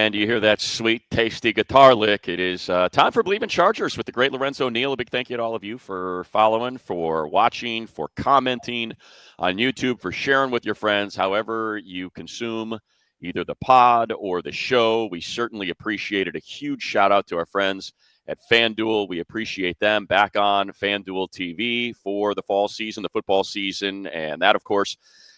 And you hear that sweet, tasty guitar lick. It is time for Believe in Chargers with the great Lorenzo, Neal. A big thank you to all of you for following, for watching, for commenting on YouTube, for sharing with your friends. However you consume either the pod or the show, we certainly appreciate it. A huge shout out to our friends at FanDuel. We appreciate them back on FanDuel TV for the fall season, the football season, and that, of course,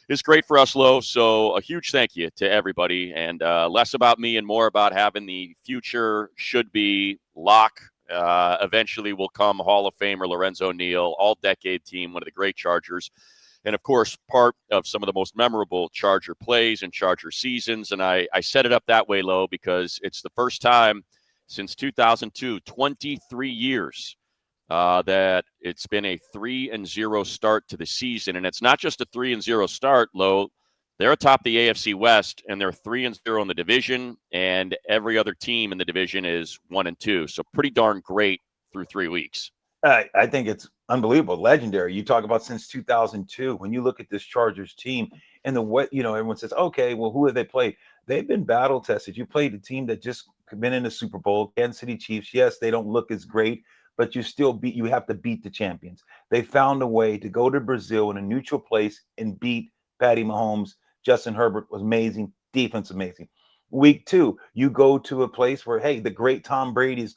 is great for us, Lo. So a huge thank you to everybody, and less about me and more about having the future should-be lock. Eventually will come Hall of Famer Lorenzo Neal, all-decade team, one of the great Chargers, and, of course, part of some of the most memorable Charger plays and Charger seasons. And I set it up that way, Lo, because it's the first time since 2002, 23 years, that it's been a 3-0 start to the season. And it's not just a 3-0 start, Lo. They're atop the AFC West, and they're 3-0 in the division, and every other team in the division is 1-2. So pretty darn great through 3 weeks. I think it's unbelievable, legendary. You talk about since 2002. When you look at this Chargers team and everyone says, okay, well, who have they played? They've been battle tested. You played a team that just been in the Super Bowl, Kansas City Chiefs. Yes, they don't look as great, but you have to beat the champions. They found a way to go to Brazil in a neutral place and beat Patty Mahomes. Justin Herbert was amazing, defense amazing. Week 2, you go to a place where, hey, the great Tom Brady is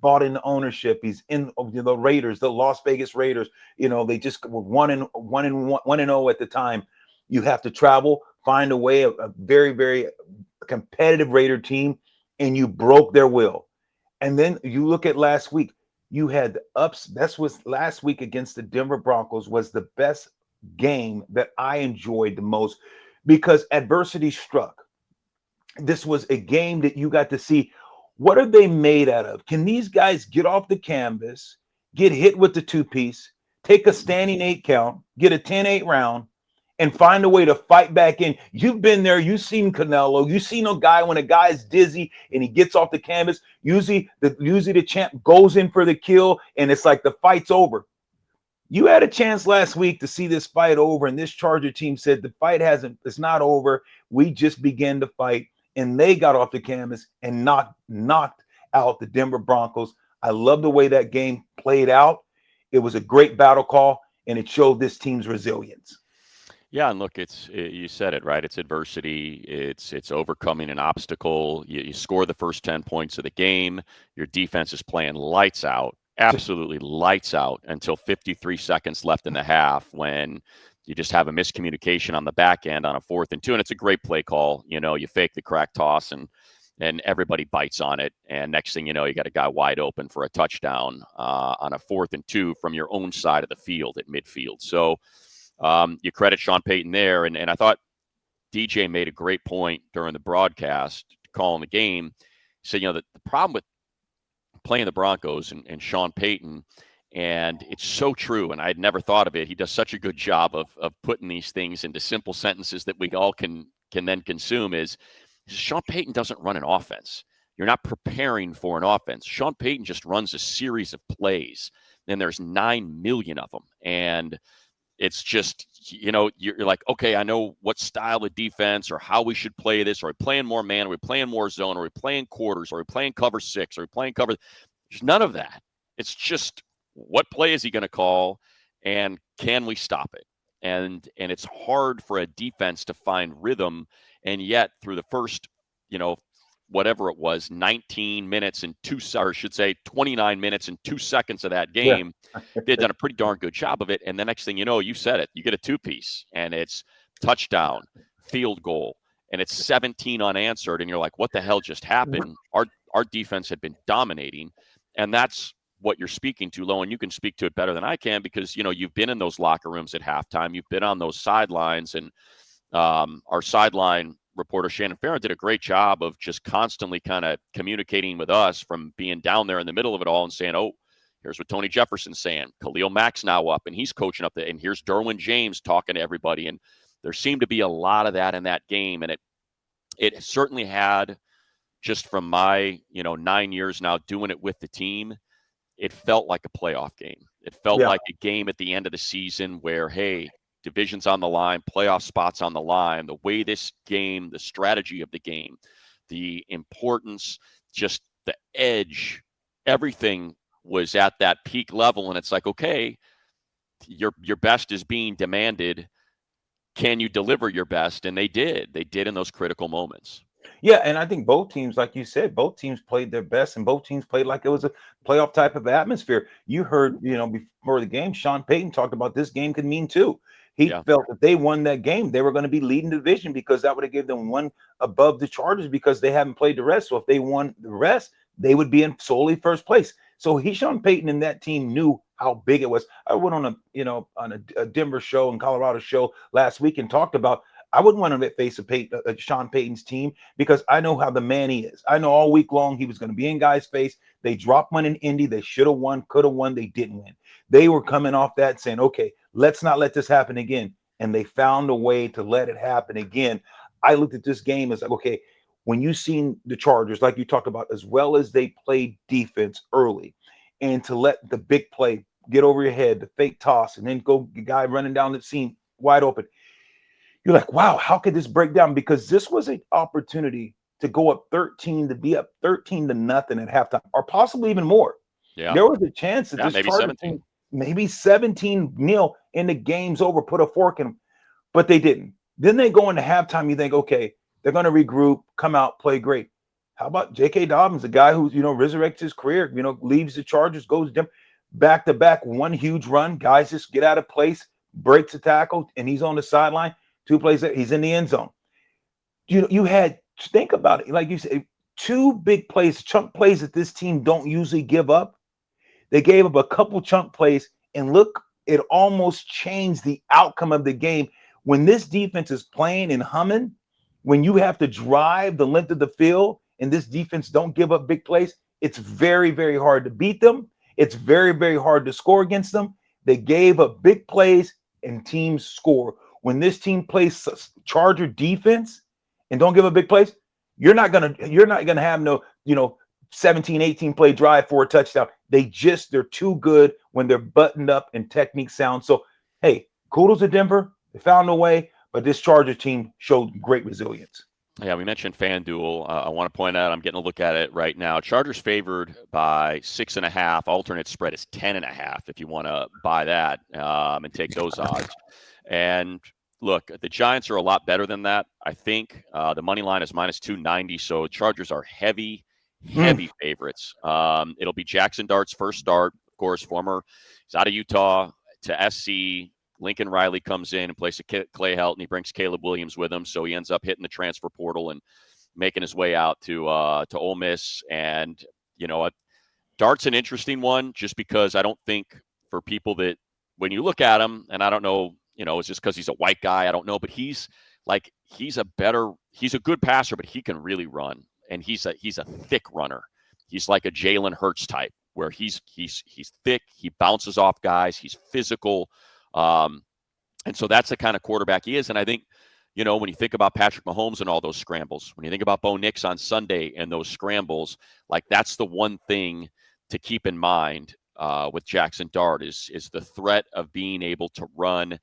bought into ownership. He's in the Raiders, the Las Vegas Raiders. They just were 1-0 at the time. You have to travel, find a way, a very, very competitive Raider team, and you broke their will. And then you look at last week. You had the ups. That was last week against the Denver Broncos was the best game that I enjoyed the most because adversity struck. This was a game that you got to see what are they made out of? Can these guys get off the canvas, get hit with the 2-piece, take a standing 8 count, get a 10-8 round, and find a way to fight back in? You've been there. You've seen Canelo. You've seen a guy when a guy's dizzy and he gets off the canvas. Usually the champ goes in for the kill, and it's like the fight's over. You had a chance last week to see this fight over, and this Charger team said the fight it's not over. We just began to fight, and they got off the canvas and knocked out the Denver Broncos. I love the way that game played out. It was a great battle call, and it showed this team's resilience. Yeah, and look, you said it, right? It's adversity. It's overcoming an obstacle. You score the first 10 points of the game. Your defense is playing lights out, absolutely lights out until 53 seconds left in the half when you just have a miscommunication on the back end on a 4th and 2. And it's a great play call. You fake the crack toss and everybody bites on it. And next thing you know, you got a guy wide open for a touchdown on a 4th and 2 from your own side of the field at midfield. So you credit Sean Payton there. And I thought DJ made a great point during the broadcast calling the game. He said, the problem with playing the Broncos and Sean Payton, and it's so true, and I had never thought of it. He does such a good job of putting these things into simple sentences that we all can then consume is Sean Payton doesn't run an offense. You're not preparing for an offense. Sean Payton just runs a series of plays, and there's 9 million of them. And it's just, you're like, okay, I know what style of defense or how we should play this. Are we playing more man? Are we playing more zone? Are we playing quarters? Are we playing cover 6? Are we playing cover? There's none of that. It's just what play is he going to call, and can we stop it? And it's hard for a defense to find rhythm, and yet through the first, whatever it was, 19 minutes and 29 minutes and 2 seconds of that game, they've done a pretty darn good job of it. And the next thing you know, you said it, you get a 2-piece, and it's touchdown, field goal, and it's 17 unanswered. And you're like, what the hell just happened? Our defense had been dominating. And that's what you're speaking to, Lo, and you can speak to it better than I can because, you've been in those locker rooms at halftime. You've been on those sidelines, and our sideline reporter Shannon Farron did a great job of just constantly kind of communicating with us from being down there in the middle of it all and saying, oh, here's what Tony Jefferson's saying. Khalil Mack's now up, and he's coaching up there. And here's Derwin James talking to everybody. And there seemed to be a lot of that in that game. And it certainly had, just from my 9 years now doing it with the team, it felt like a playoff game. It felt like a game at the end of the season where, hey, division's on the line, playoff spots on the line. The way this game, the strategy of the game, the importance, just the edge, everything was at that peak level. And it's like, okay, your best is being demanded. Can you deliver your best? And they did. They did in those critical moments. Yeah, and I think both teams, like you said, both teams played their best, and both teams played like it was a playoff type of atmosphere. You heard, before the game, Sean Payton talked about this game could mean two. He Yeah. felt if they won that game, they were going to be leading the division because that would have given them one above the Chargers because they haven't played the rest. So if they won the rest, they would be in solely first place. So Sean Payton and that team knew how big it was. I went on a Denver show and Colorado show last week and talked about I wouldn't want to face Sean Payton's team because I know how the man he is. I know all week long he was going to be in guys' face. They dropped one in Indy. They should have won, could have won. They didn't win. They were coming off that saying, okay, let's not let this happen again. And they found a way to let it happen again. I looked at this game as like, okay, when you seen the Chargers, like you talked about, as well as they played defense early, and to let the big play get over your head, the fake toss, and then go the guy running down the seam wide open. You're like, wow, how could this break down? Because this was an opportunity to go up 13, to be up 13 to nothing at halftime, or possibly even more. Yeah. There was a chance that Yeah. this Maybe Chargers 17. team, maybe 17 nil, and the game's over, put a fork in them, but they didn't. Then they go into halftime. You think, okay, they're going to regroup, come out, play great. How about J.K. Dobbins, a guy who resurrects his career, leaves the Chargers, goes back to back, one huge run. Guys just get out of place, breaks a tackle, and he's on the sideline. 2 plays there, he's in the end zone. You had, think about it, like you said, 2 big plays, chunk plays that this team don't usually give up. They gave up a couple chunk plays, and look, it almost changed the outcome of the game. When this defense is playing and humming, when you have to drive the length of the field, and this defense don't give up big plays, it's very, very hard to beat them. It's very, very hard to score against them. They gave up big plays, and teams score. When this team plays Charger defense and don't give up big plays, you're not gonna have no 17, 18 play drive for a touchdown. They're too good when they're buttoned up and technique sound. So hey, kudos to Denver. They found a way, but this Charger team showed great resilience. Yeah, we mentioned FanDuel. I want to point out, I'm getting a look at it right now. Chargers favored by 6.5. Alternate spread is 10.5 if you want to buy that and take those odds. And look, the Giants are a lot better than that. I think the money line is minus 290. So Chargers are heavy favorites. It'll be Jaxson Dart's first start. Of course, he's out of Utah to SC. Lincoln Riley comes in and plays Clay Helton. He brings Caleb Williams with him, so he ends up hitting the transfer portal and making his way out to Ole Miss. And Dart's an interesting one, just because I don't think, for people that, when you look at him, and I don't know, it's just because he's a white guy, I don't know, but he's a good passer, but he can really run, and he's a thick runner. He's like a Jalen Hurts type, where he's thick, he bounces off guys, he's physical. And so that's the kind of quarterback he is. And I think, when you think about Patrick Mahomes and all those scrambles, when you think about Bo Nix on Sunday and those scrambles, like, that's the one thing to keep in mind with Jaxson Dart is the threat of being able to run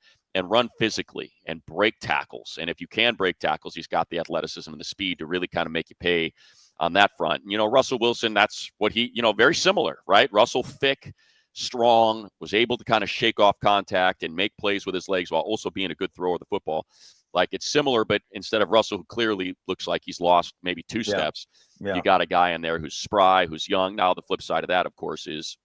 physically and break tackles. And if you can break tackles, he's got the athleticism and the speed to really kind of make you pay on that front. Russell Wilson, that's what he, very similar, right? Russell, thick, strong, was able to kind of shake off contact and make plays with his legs while also being a good thrower of the football. Like, it's similar, but instead of Russell, who clearly looks like he's lost maybe 2 steps, you got a guy in there who's spry, who's young. Now, the flip side of that, of course, is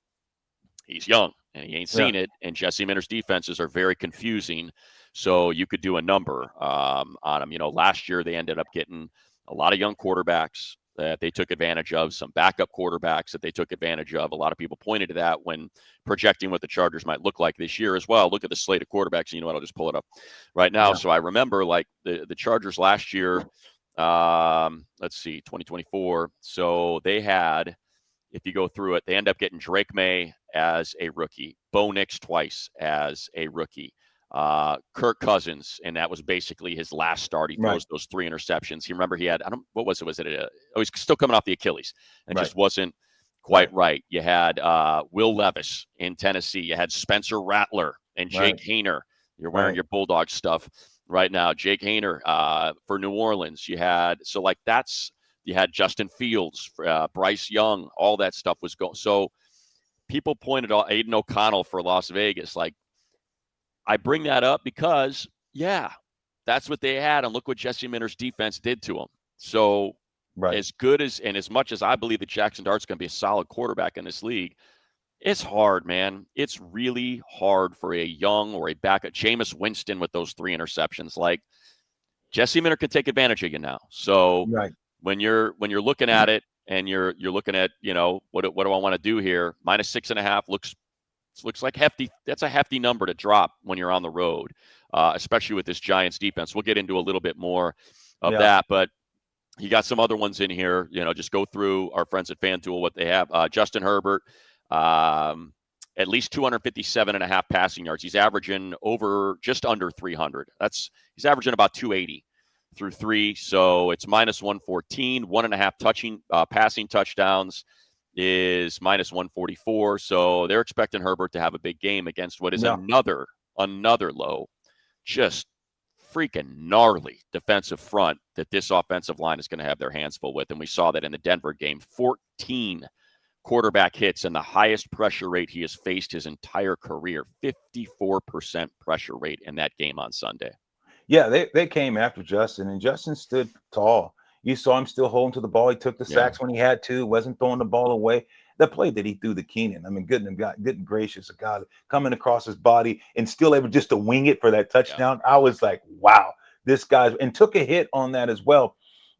he's young and he ain't seen it. And Jesse Minter's defenses are very confusing. So you could do a number on him. Last year they ended up getting a lot of young quarterbacks that they took advantage of, some backup quarterbacks that they took advantage of. A lot of people pointed to that when projecting what the Chargers might look like this year as well. Look at the slate of quarterbacks. And you know what? I'll just pull it up right now. So I remember, like, the Chargers last year, let's see, 2024. So they had, if you go through it, they end up getting Drake May as a rookie, Bo Nix twice as a rookie, Kirk Cousins, and that was basically his last start. He throws those 3 interceptions. You remember he had, what was it? Was it he's still coming off the Achilles and just wasn't quite right. You had Will Levis in Tennessee. You had Spencer Rattler and Jake Haener. You're wearing your Bulldog stuff right now. Jake Haener for New Orleans. You had, so like, that's, You had Justin Fields, Bryce Young, all that stuff was going. So people pointed out Aiden O'Connell for Las Vegas. Like, I bring that up because, yeah, that's what they had. And look what Jesse Minter's defense did to them. So Right. as good as and as much as I believe that Jaxson Dart's going to be a solid quarterback in this league, it's hard, man. It's really hard for a young or a backup. Jameis Winston with those 3 interceptions. Like, Jesse Minter can take advantage of you now. So Right. when you're looking at it and you're looking at, what do I want to do here? -6.5 looks like hefty. That's a hefty number to drop when you're on the road, especially with this Giants defense. We'll get into a little bit more of Yeah. that, but you got some other ones in here. Just go through our friends at FanDuel what they have. Justin Herbert, at least 257.5 passing yards. He's averaging just under 300. He's averaging about 280 through 3. So it's -114, 1.5 passing touchdowns is -144. So they're expecting Herbert to have a big game against what is Yeah. another low, just freaking gnarly defensive front that this offensive line is going to have their hands full with. And we saw that in the Denver game. 14 quarterback hits and the highest pressure rate he has faced his entire career. 54% pressure rate in that game on Sunday. Yeah, they came after Justin, and Justin stood tall. You saw him still holding to the ball. He took the sacks when he had to, wasn't throwing the ball away. The play that he threw to Keenan, I mean, good and gracious, a guy coming across his body and still able just to wing it for that touchdown. I was like, wow, this guy's, and took a hit on that as well.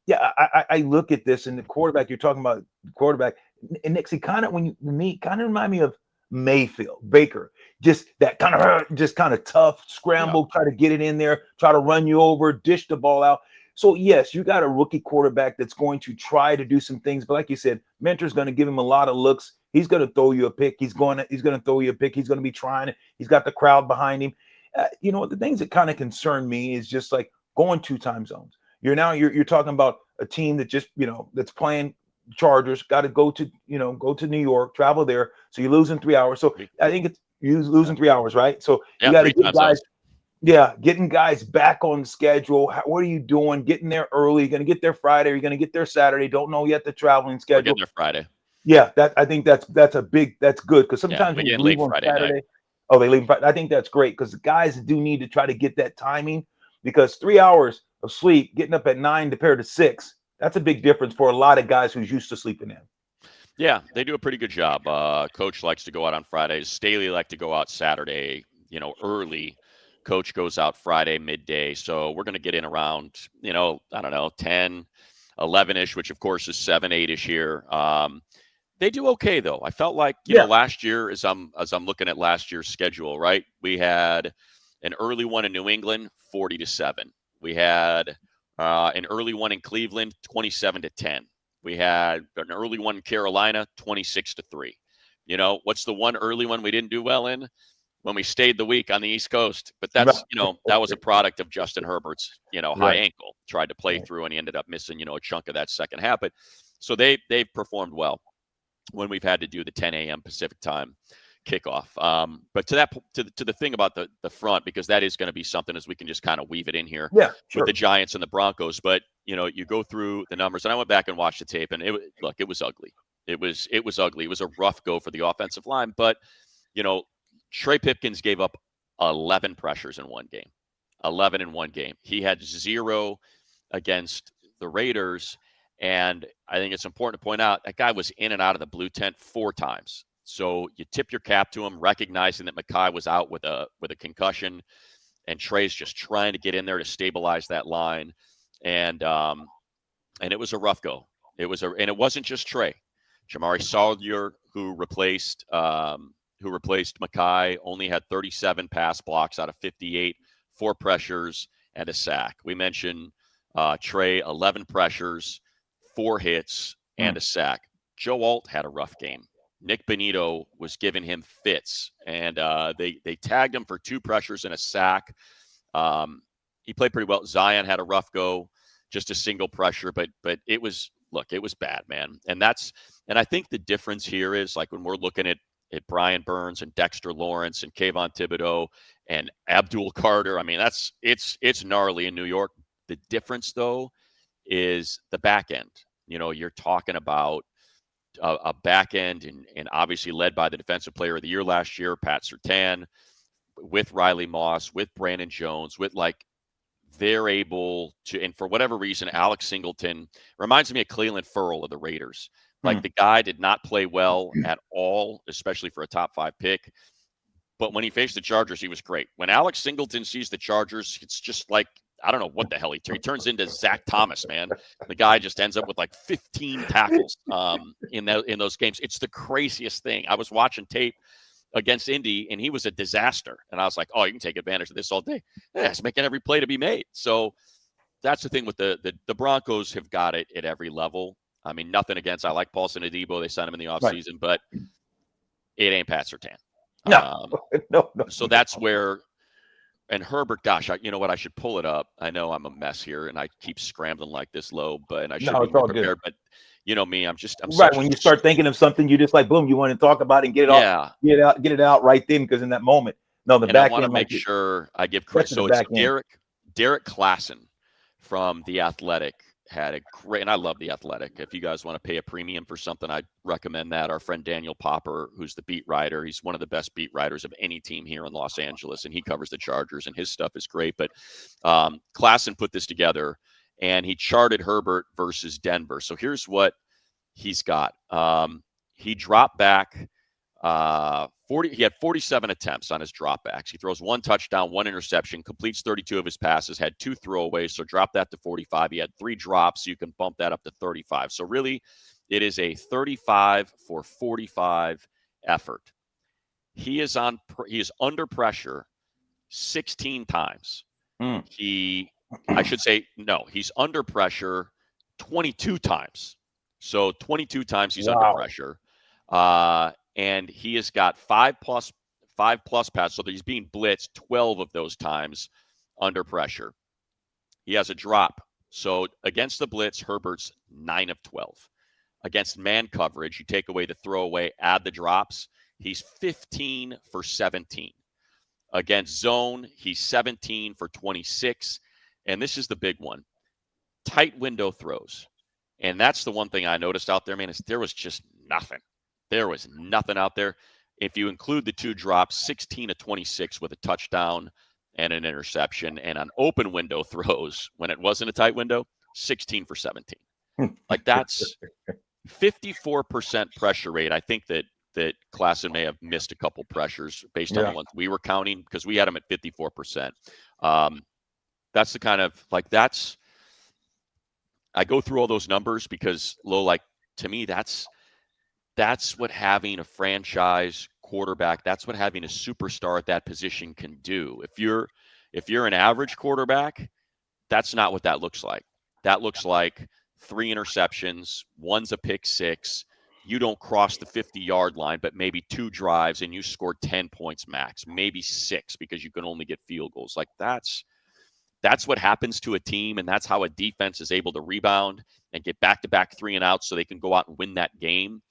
Yeah, I look at this, and the quarterback, you're talking about the quarterback, and Nixie kind of, kind of remind me of Mayfield, Baker, just that kind of tough scramble, try to get it in there, try to run you over, dish the ball out. So yes, you got a rookie quarterback that's going to try to do some things, but like you said, Mentor's going to give him a lot of looks. He's going to throw you a pick. He's going to throw you a pick. He's going to be trying. He's got the crowd behind him. The things that kind of concern me is just like going 2 time zones. You're talking about a team that just that's playing Chargers, got to go to New York, travel there, so you lose in 3 hours. So I think it's you losing 3 hours, right? So you got to get guys. Yeah, getting guys back on schedule. What are you doing? Getting there early. You're going to get there Friday. You're going to get there Saturday. Don't know yet the traveling schedule. We're getting there Friday. Yeah, I think that's good because sometimes when you leave on Saturday, night. They leave. I think that's great because the guys do need to try to get that timing because 3 hours of sleep, getting up at 9 compared to 6, that's a big difference for a lot of guys who's used to sleeping in. Yeah, they do a pretty good job. Coach likes to go out on Fridays. Staley like to go out Saturday, early. Coach goes out Friday midday. So we're going to get in around, I don't know, 10, 11-ish, which of course is 7, 8-ish here. They do okay though. I felt like, last year as I'm looking at last year's schedule, right? We had an early one in New England, 40-7. We had an early one in Cleveland, 27-10. We had an early one in Carolina, 26-3. What's the one early one we didn't do well in? When we stayed the week on the East Coast. But that's, that was a product of Justin Herbert's, high ankle. Tried to play through and he ended up missing, a chunk of that second half. But so they've performed well when we've had to do the 10 a.m. Pacific time kickoff. But to the thing about the front, because that is going to be something as we can just kind of weave it in here with the Giants and the Broncos. But, you go through the numbers, and I went back and watched the tape, and it was ugly. It was ugly. It was a rough go for the offensive line. But, Trey Pipkins gave up 11 pressures in one game. 11 in one game. He had 0 against the Raiders. And I think it's important to point out that guy was in and out of the blue tent 4 times. So you tip your cap to him, recognizing that Mekhi was out with a concussion, and Trey's just trying to get in there to stabilize that line. And it was a rough go. And it wasn't just Trey. Jamari Salyer, who replaced Mekhi, only had 37 pass blocks out of 58, 4 pressures and a sack. We mentioned Trey, 11 pressures, 4 hits, and a sack. Joe Alt had a rough game. Nick Bonito was giving him fits, and they tagged him for 2 pressures and a sack. He played pretty well. Zion had a rough go, just a single pressure, but it was bad, man. And I think the difference here is like when we're looking at Brian Burns and Dexter Lawrence and Kayvon Thibodeau and Abdul Carter. I mean, it's gnarly in New York. The difference though is the back end, you're talking about a back end and obviously led by the Defensive Player of the Year last year, Pat Surtain, with Riley Moss, with Brandon Jones, with they're able to, and for whatever reason, Alex Singleton reminds me of Cleveland Ferrell of the Raiders. The guy did not play well at all, especially for a top 5 pick. But when he faced the Chargers, he was great. When Alex Singleton sees the Chargers, it's just I don't know what the hell he turns into Zach Thomas, man. The guy just ends up with 15 tackles in those games. It's the craziest thing. I was watching tape against Indy, and he was a disaster. And I was like, oh, you can take advantage of this all day. Yeah, it's making every play to be made. So that's the thing with the Broncos have got it at every level. I mean, nothing against. I like Paulson Adebo. They signed him in the offseason, but it ain't Pat Surtain. No. So that's where, and Herbert, gosh, you know what? I should pull it up. I know I'm a mess here, and I keep scrambling like this low, and I should be more prepared. Good. But you know me, I'm right. When you start thinking of something, you just boom, you want to talk about it and get it out right then, because in that moment, I want to make sure I give credit. So it's Derek Klassen from The Athletic had a great, and I love The Athletic. If you guys want to pay a premium for something, I'd recommend that. Our friend Daniel Popper, who's the beat writer, he's one of the best beat writers of any team here in Los Angeles, and he covers the Chargers, and his stuff is great. But Klassen put this together, and he charted Herbert versus Denver. So here's what he's got. He dropped back 40. He had 47 attempts on his dropbacks. He throws 1 touchdown, 1 interception, completes 32 of his passes, had 2 throwaways. So drop that to 45. He had 3 drops. So you can bump that up to 35. So really, it is a 35 for 45 effort. He is under pressure 16 times. He's under pressure 22 times. So 22 times he's under pressure. And he has got 5 plus passes, so that he's being blitzed 12 of those times under pressure. He has a drop. So against the blitz, Herbert's 9 of 12. Against man coverage, you take away the throwaway, add the drops, he's 15 for 17. Against zone, he's 17 for 26. And this is the big one. Tight window throws. And that's the one thing I noticed out there, man, is there was just nothing. There was nothing out there. If you include the 2 drops, 16 of 26 with a touchdown and an interception, and on open window throws, when it wasn't a tight window, 16 for 17. That's 54% pressure rate. I think that Klassen may have missed a couple pressures based on the ones we were counting, because we had him at 54%. That's the kind of I go through all those numbers because, to me, that's what having a franchise quarterback, that's what having a superstar at that position can do. If you're an average quarterback, that's not what that looks like. That looks like 3 interceptions, 1's a pick 6. You don't cross the 50-yard line, but maybe 2 drives and you score 10 points max, maybe 6 because you can only get field goals. That's what happens to a team, and that's how a defense is able to rebound and get back-to-back 3 and outs so they can go out and win that game,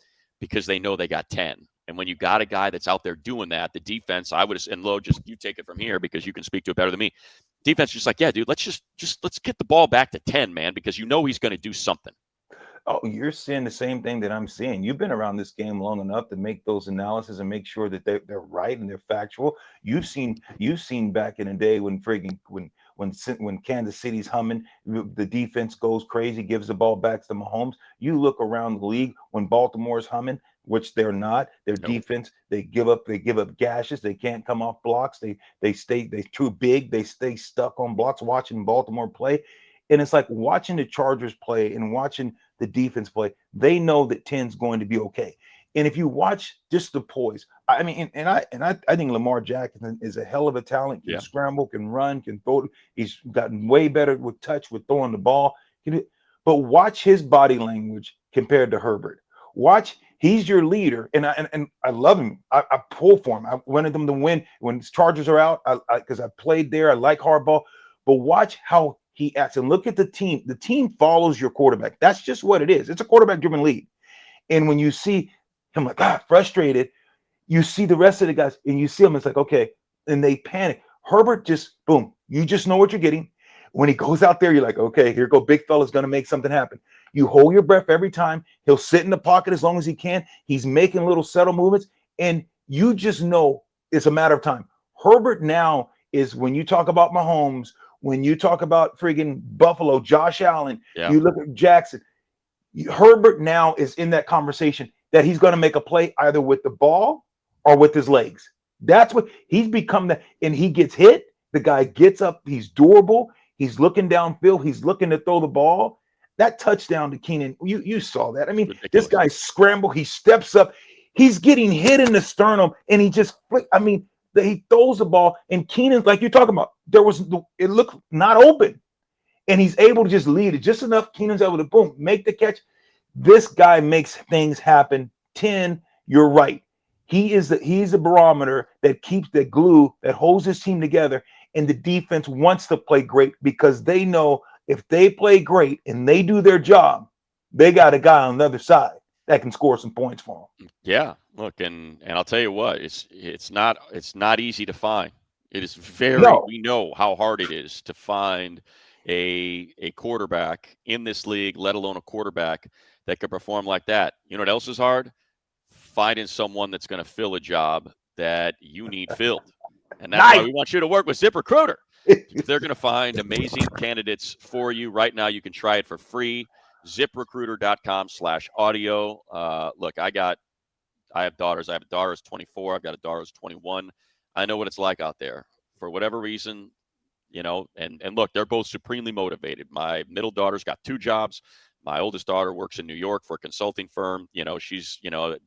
because they know they got 10. And when you got a guy that's out there doing that, the defense, and Lo, just you take it from here because you can speak to it better than me. Defense is just yeah, dude, let's get the ball back to 10, man, because you know he's going to do something. Oh, you're seeing the same thing that I'm seeing. You've been around this game long enough to make those analyses and make sure that they're right and they're factual. You've seen back in the day when Kansas City's humming, the defense goes crazy, gives the ball back to Mahomes. You look around the league when Baltimore's humming, which they're not. Their defense, they give up gashes. They can't come off blocks. They're too big. They stay stuck on blocks. Watching Baltimore play, and it's like watching the Chargers play and watching the defense play. They know that 10's going to be okay. And if you watch just the poise, I mean, I think Lamar Jackson is a hell of a talent. Can scramble, can run, can throw. He's gotten way better with touch, with throwing the ball. But watch his body language compared to Herbert. Watch, he's your leader, and I love him. I pull for him. I wanted them to win when the Chargers are out, because I played there. I like Harbaugh. But watch how he acts, and look at the team. The team follows your quarterback. That's just what it is. It's a quarterback-driven league. And when you see him frustrated, you see the rest of the guys, and you see them. It's like, okay, and they panic. Herbert just boom. You just know what you're getting. When he goes out there, you're like, okay, here go big fella's going to make something happen. You hold your breath every time. He'll sit in the pocket as long as he can. He's making little subtle movements, and you just know it's a matter of time. Herbert now is, when you talk about Mahomes, when you talk about friggin' Buffalo, Josh Allen, Yeah. you look at Jackson. Herbert now is in that conversation that he's going to make a play either with the ball or with his legs. That's what he's become. That, and he gets hit. The guy gets up. He's durable. He's looking downfield. He's looking to throw the ball. That touchdown to Keenan, you saw that. I mean, this Ridiculous. guy scramble. He steps up. He's getting hit in the sternum, and he just I mean, he throws the ball, and Keenan, like you're talking about, it looked not open, and he's able to just lead it just enough. Keenan's able to boom, make the catch. This guy makes things happen. 10, you're right. He's the barometer that keeps the glue that holds his team together. And the defense wants to play great because they know if they play great and they do their job, they got a guy on the other side that can score some points for them. Yeah, look, and I'll tell you what, it's not easy to find. It is very. No, We know how hard it is to find a quarterback in this league, let alone a quarterback that could perform like that. You know what else is hard? Finding someone that's going to fill a job that you need filled, and that's why nice. we want you to work with ZipRecruiter. They're going to find amazing candidates for you right now. You can try it for free. ZipRecruiter.com/audio. Look, I have daughters. I have a daughter who's 24. I've got a daughter who's 21. I know what it's like out there. For whatever reason, and look, they're both supremely motivated. My middle daughter's got 2 jobs. My oldest daughter works in New York for a consulting firm. She's,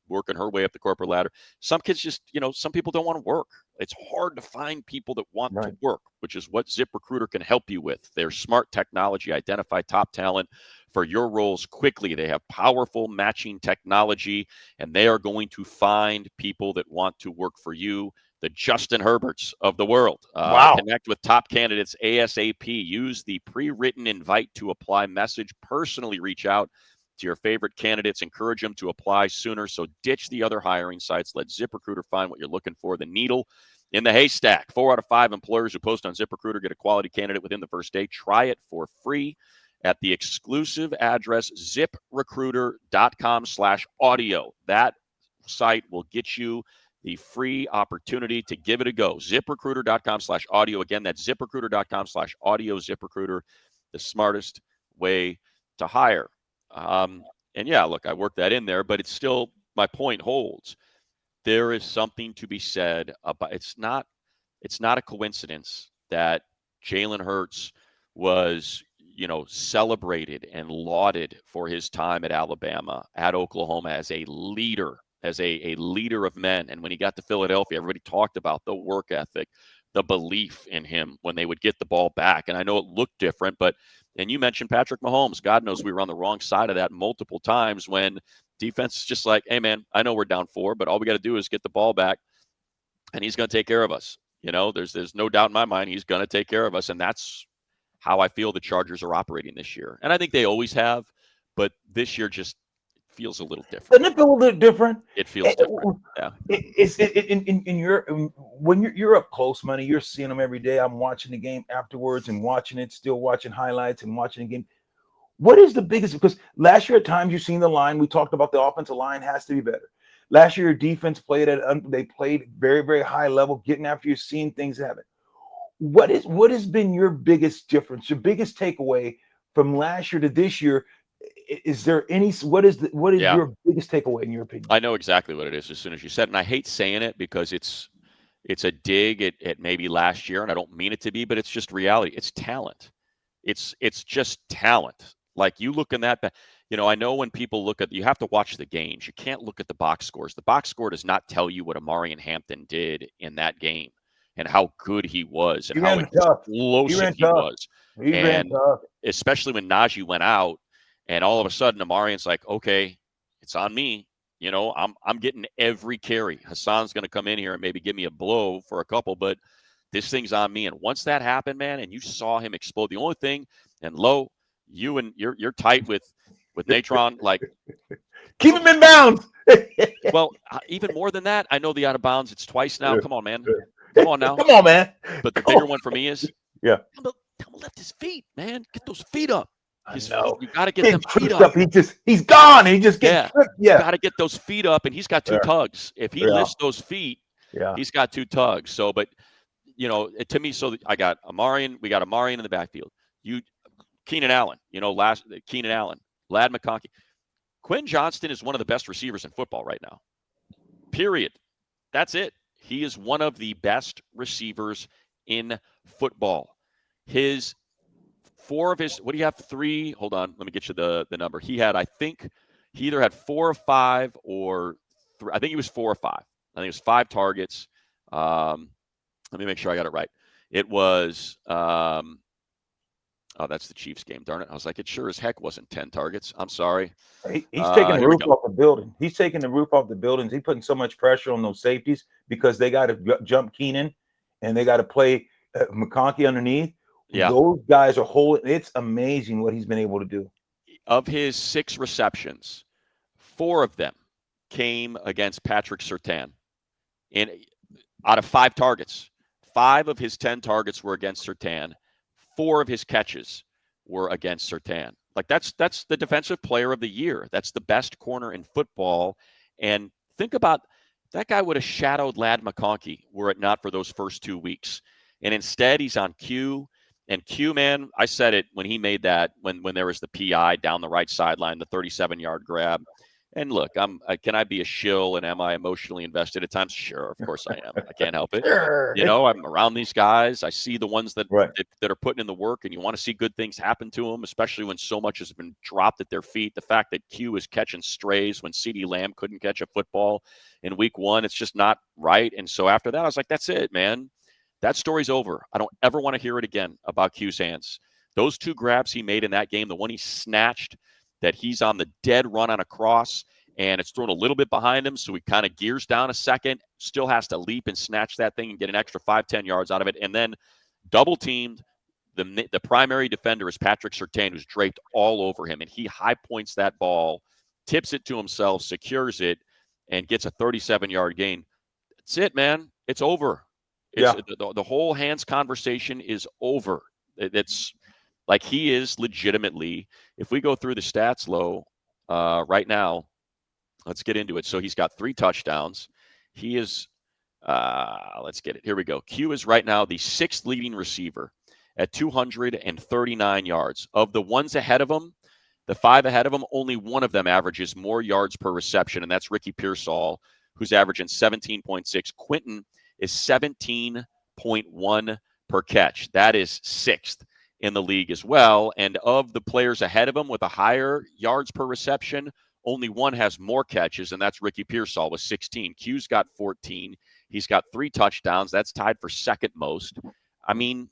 working her way up the corporate ladder. Some kids just, some people don't want to work. It's hard to find people that want Right. to work, which is what ZipRecruiter can help you with. Their smart technology identify top talent for your roles quickly. They have powerful matching technology, and they are going to find people that want to work for you. The Justin Herberts of the world. Wow. Connect with top candidates ASAP. Use the pre-written invite to apply message. Personally reach out to your favorite candidates. Encourage them to apply sooner. So ditch the other hiring sites. Let ZipRecruiter find what you're looking for. The needle in the haystack. 4 out of 5 employers who post on ZipRecruiter get a quality candidate within the first day. Try it for free at the exclusive address ZipRecruiter.com/audio. That site will get you the free opportunity to give it a go. ZipRecruiter.com/audio. Again, that's ZipRecruiter.com/audio. ZipRecruiter, the smartest way to hire. And yeah, look, I worked that in there, but it's still, my point holds. There is something to be said about, it's not a coincidence that Jalen Hurts was, celebrated and lauded for his time at Alabama, at Oklahoma, as a leader, as a leader of men. And when he got to Philadelphia, everybody talked about the work ethic, the belief in him when they would get the ball back. And I know it looked different, and you mentioned Patrick Mahomes. God knows we were on the wrong side of that multiple times when defense is just like, hey, man, I know we're down 4, but all we got to do is get the ball back, and he's going to take care of us. There's no doubt in my mind he's going to take care of us, and that's how I feel the Chargers are operating this year. And I think they always have, but this year just feels a little different. Doesn't it feel a little different? It feels different. Yeah. When you're up close, money, you're seeing them every day. I'm watching the game afterwards and watching it, still watching highlights and watching the game. What is the biggest? Because last year at times you've seen the line. We talked about the offensive line has to be better. Last year, your defense played they played very, very high level, getting after you, seeing things happen. What has been your biggest difference? Your biggest takeaway from last year to this year? Is there any? What is Yeah. your biggest takeaway in your opinion? I know exactly what it is as soon as you said it, and I hate saying it because it's a dig at maybe last year, and I don't mean it to be, but it's just reality. It's talent. It's just talent. Like, you look in that, I know when people look at, you have to watch the games. You can't look at the box scores. The box score does not tell you what Omarion Hampton did in that game and how good he was and how explosive he was. He ran And tough. especially when Najee went out, and all of a sudden Omarion's like, okay, it's on me. I'm getting every carry. Hassan's going to come in here and maybe give me a blow for a couple, but this thing's on me. And once that happened, man, and you saw him explode, the only thing, and Low, you're tight with Natron, like, keep him in bounds. well, even more than that, I know the out of bounds. It's twice now. Come on, man. Come on now. Come on, man. But the bigger one for me is, yeah, tell him to lift his feet, man. Get those feet up. I know. You got to get Getting them feet tripped up. up. He's gone. He just getting Yeah, tripped. you Yeah. got to get those feet up, and he's got two Yeah. tugs. If he Yeah. lifts those feet, Yeah. he's got two tugs. So, but to me, so I got Omarion. We got Omarion in the backfield. Keenan Allen. Keenan Allen, Lad McConkey. Quentin Johnston is one of the best receivers in football right now. Period. That's it. He is one of the best receivers in football. His what do you have? Three? Hold on. Let me get you the number. He had, I think, he either had 4 or 5 or 3. I think he was 4 or 5. I think it was 5 targets. Let me make sure I got it right. It was, that's the Chiefs game. Darn it. I was like, it sure as heck wasn't 10 targets. I'm sorry. He's taking the Here we roof go. off the building. He's taking the roof off the buildings. He's putting so much pressure on those safeties because they got to jump Keenan and they got to play McConkey underneath. Yeah. Those guys are holding. It's amazing what he's been able to do. Of his 6 receptions, 4 of them came against Patrick Surtain. Out of 5 targets, 5 of his 10 targets were against Surtain. 4 of his catches were against Surtain. Like that's the defensive player of the year. That's the best corner in football. And think about that guy would have shadowed Lad McConkey were it not for those first 2 weeks. And instead he's on Q. And Q, man, I said it when he made that when there was the PI down the right sideline, the 37-yard grab. And look, can I be a shill and am I emotionally invested at times? Sure, of course I am. I can't help it. Sure. I'm around these guys. I see the ones that Right. that are putting in the work, and you want to see good things happen to them, especially when so much has been dropped at their feet. The fact that Q is catching strays when CeeDee Lamb couldn't catch a football in week 1, it's just not right. And so after that, I was like, that's it, man. That story's over. I don't ever want to hear it again about Q's hands. Those 2 grabs he made in that game, the one he snatched, that he's on the dead run on a cross, and it's thrown a little bit behind him, so he kind of gears down a second, still has to leap and snatch that thing and get an extra 5-10 yards out of it, and then double-teamed. The primary defender is Patrick Surtain, who's draped all over him, and he high points that ball, tips it to himself, secures it, and gets a 37-yard gain. That's it, man. It's over. The whole hands conversation is over. It's like he is legitimately, if we go through the stats, Low, right now, let's get into it. So he's got 3 touchdowns. He is, let's get it. Here we go. Q is right now the 6th leading receiver at 239 yards. Of the ones ahead of him, the 5 ahead of him, only one of them averages more yards per reception, and that's Ricky Pearsall, who's averaging 17.6. Quentin is 17.1 per catch. That is 6th in the league as well. And of the players ahead of him with a higher yards per reception, only one has more catches, and that's Ricky Pearsall with 16. Q's got 14. He's got 3 touchdowns. That's tied for 2nd most. I mean,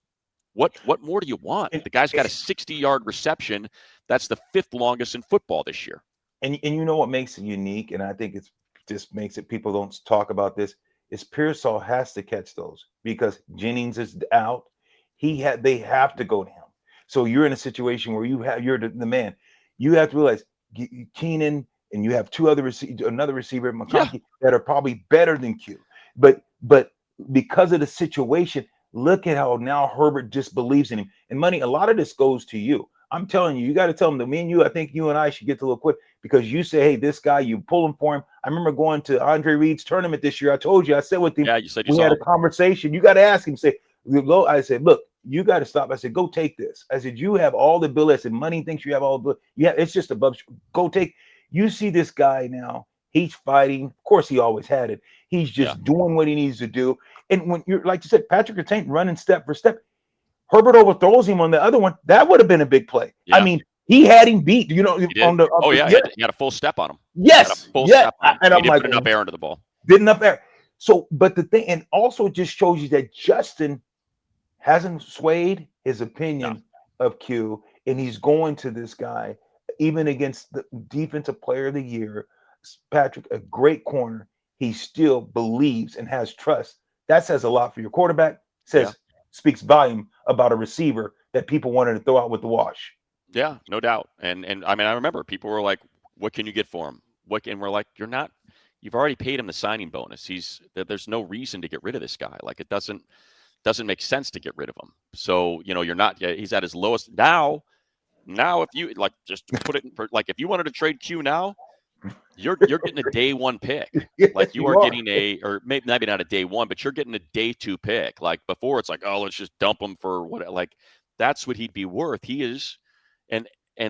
what more do you want? The guy's got a 60-yard reception. That's the 5th longest in football this year. And you know what makes it unique, and I think it's just makes it people don't talk about this, is Pearsall has to catch those because Jennings is out. They have to go to him. So you're in a situation where you're the man. You have to realize Keenan and you have 2 other another receiver, McConkey, that are probably better than Q. But because of the situation, look at how now Herbert just believes in him. And Money, a lot of this goes to you. I'm telling you, you got to tell him that me and you, I think you and I should get to a little quick because you say, hey, this guy, you pull him for him. I remember going to Andre Reed's tournament this year. I told you, I said with him, yeah, you said we had a conversation. You got to ask him, I said, look, you got to stop. I said, go take this. I said, you have all the ability. I said, Money thinks you have all the ability. Yeah, it's just above. Go take. You see this guy now. He's fighting. Of course, he always had it. He's just doing what he needs to do. And when you're, like you said, Patrick Surtain running step for step, Herbert overthrows him on the other one. That would have been a big play. Yeah. I mean, he had him beat. You know, on the. He had a full step on him. Yes, step on him. And I'm like, put enough air into the ball. Did enough air. So, but the thing, and also just shows you that Justin hasn't swayed his opinion of Q, and he's going to this guy, even against the defensive player of the year, Patrick, a great corner. He still believes and has trust. That says a lot for your quarterback. Speaks volume about a receiver that people wanted to throw out with the wash. Yeah, no doubt. And I mean, I remember people were like, "What can you get for him?" And we're like, you've already paid him the signing bonus. There's no reason to get rid of this guy. Like it doesn't make sense to get rid of him. So, you're not, he's at his lowest now. Now, if you like, just put it in, like, if you wanted to trade Q now, you're getting a day one pick. Yes, Like, you you are are. getting or maybe not a day one, but you're getting a day two pick. Like before, it's like, oh, let's just dump him for what? Like, that's what he'd be worth. He is, and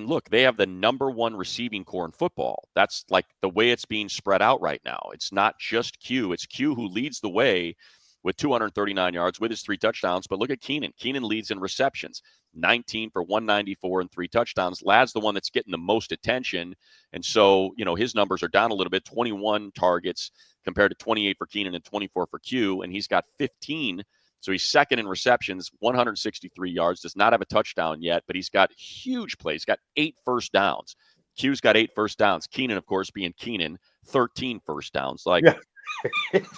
look, they have the number one receiving core in football. That's like the way it's being spread out right now. It's not just Q. It's Q who leads the way with 239 yards with his 3 touchdowns. But look at Keenan. Keenan leads in receptions, 19 for 194 and 3 touchdowns. Ladd's the one that's getting the most attention. And so, his numbers are down a little bit, 21 targets compared to 28 for Keenan and 24 for Q. And he's got 15. So he's second in receptions, 163 yards, does not have a touchdown yet, but he's got huge plays. He's got 8 first downs. Q's got 8 first downs. Keenan, of course, being Keenan, 13 first downs. Like, Yeah.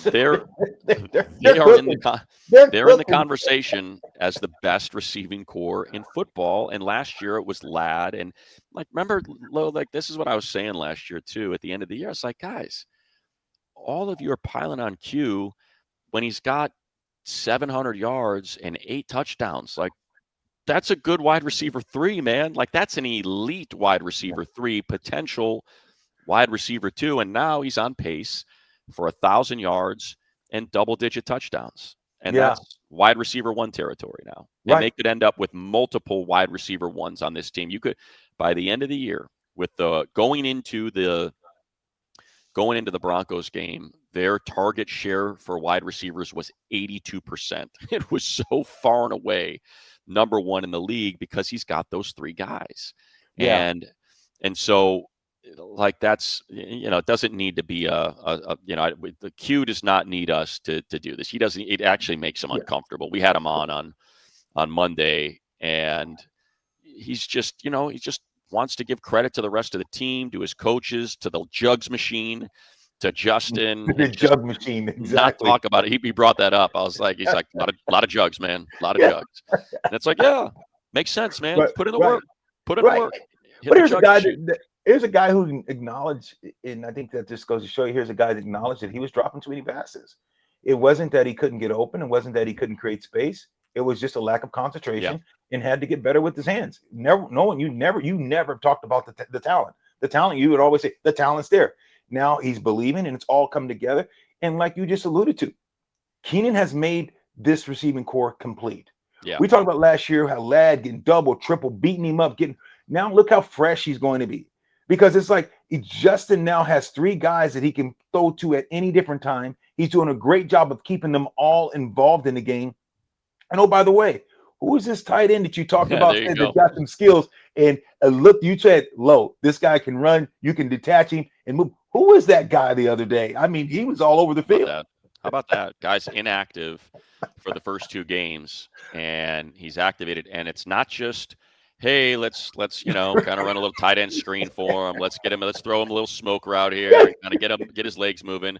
they're they're in the conversation as the best receiving core in football. And last year it was Ladd. And like, remember, like, this is what I was saying last year too. At the end of the year, it's like, guys, all of you are piling on Q when he's got 700 yards and 8 touchdowns. Like, that's a good wide receiver 3, man. Like, that's an elite wide receiver 3, potential wide receiver 2, and now he's on pace for 1,000 yards and double-digit touchdowns. And that's wide receiver 1 territory now. And they could end up with multiple wide receiver 1s on this team. You could, by the end of the year, with the going into the Broncos game, their target share for wide receivers was 82%. It was so far and away number 1 in the league because he's got those 3 guys. Yeah. And so, like, that's, it doesn't need to be the Q does not need us to do this. He doesn't. It actually makes him uncomfortable. We had him on Monday, and he's just, he just wants to give credit to the rest of the team, to his coaches, to the jugs machine, to Justin. The jug machine, exactly. Not talk about it. He brought that up. I was like, he's like, a lot of jugs, man, a lot of jugs. And it's like, yeah, makes sense, man. Put in the work. Put in the work. But here's a guy who acknowledged, and I think that this goes to show you, here's a guy that acknowledged that he was dropping too many passes. It wasn't that he couldn't get open. It wasn't that he couldn't create space. It was just a lack of concentration and had to get better with his hands. You never talked about the talent. The talent, you would always say, the talent's there. Now he's believing, and it's all come together. And like you just alluded to, Keenan has made this receiving core complete. Yeah. We talked about last year how Ladd getting double, triple, beating him up, now look how fresh he's going to be. Because it's like Justin now has 3 guys that he can throw to at any different time. He's doing a great job of keeping them all involved in the game. And oh, by the way, who is this tight end that you talked about that got some skills? And look, you said, Lo, this guy can run. You can detach him and move. Who is that guy the other day? I mean, he was all over the field. How about that? Guy's inactive for the first 2 games, and he's activated. And it's not just, hey, let's kind of run a little tight end screen for him. Let's throw him a little smoke route here, kind of get his legs moving.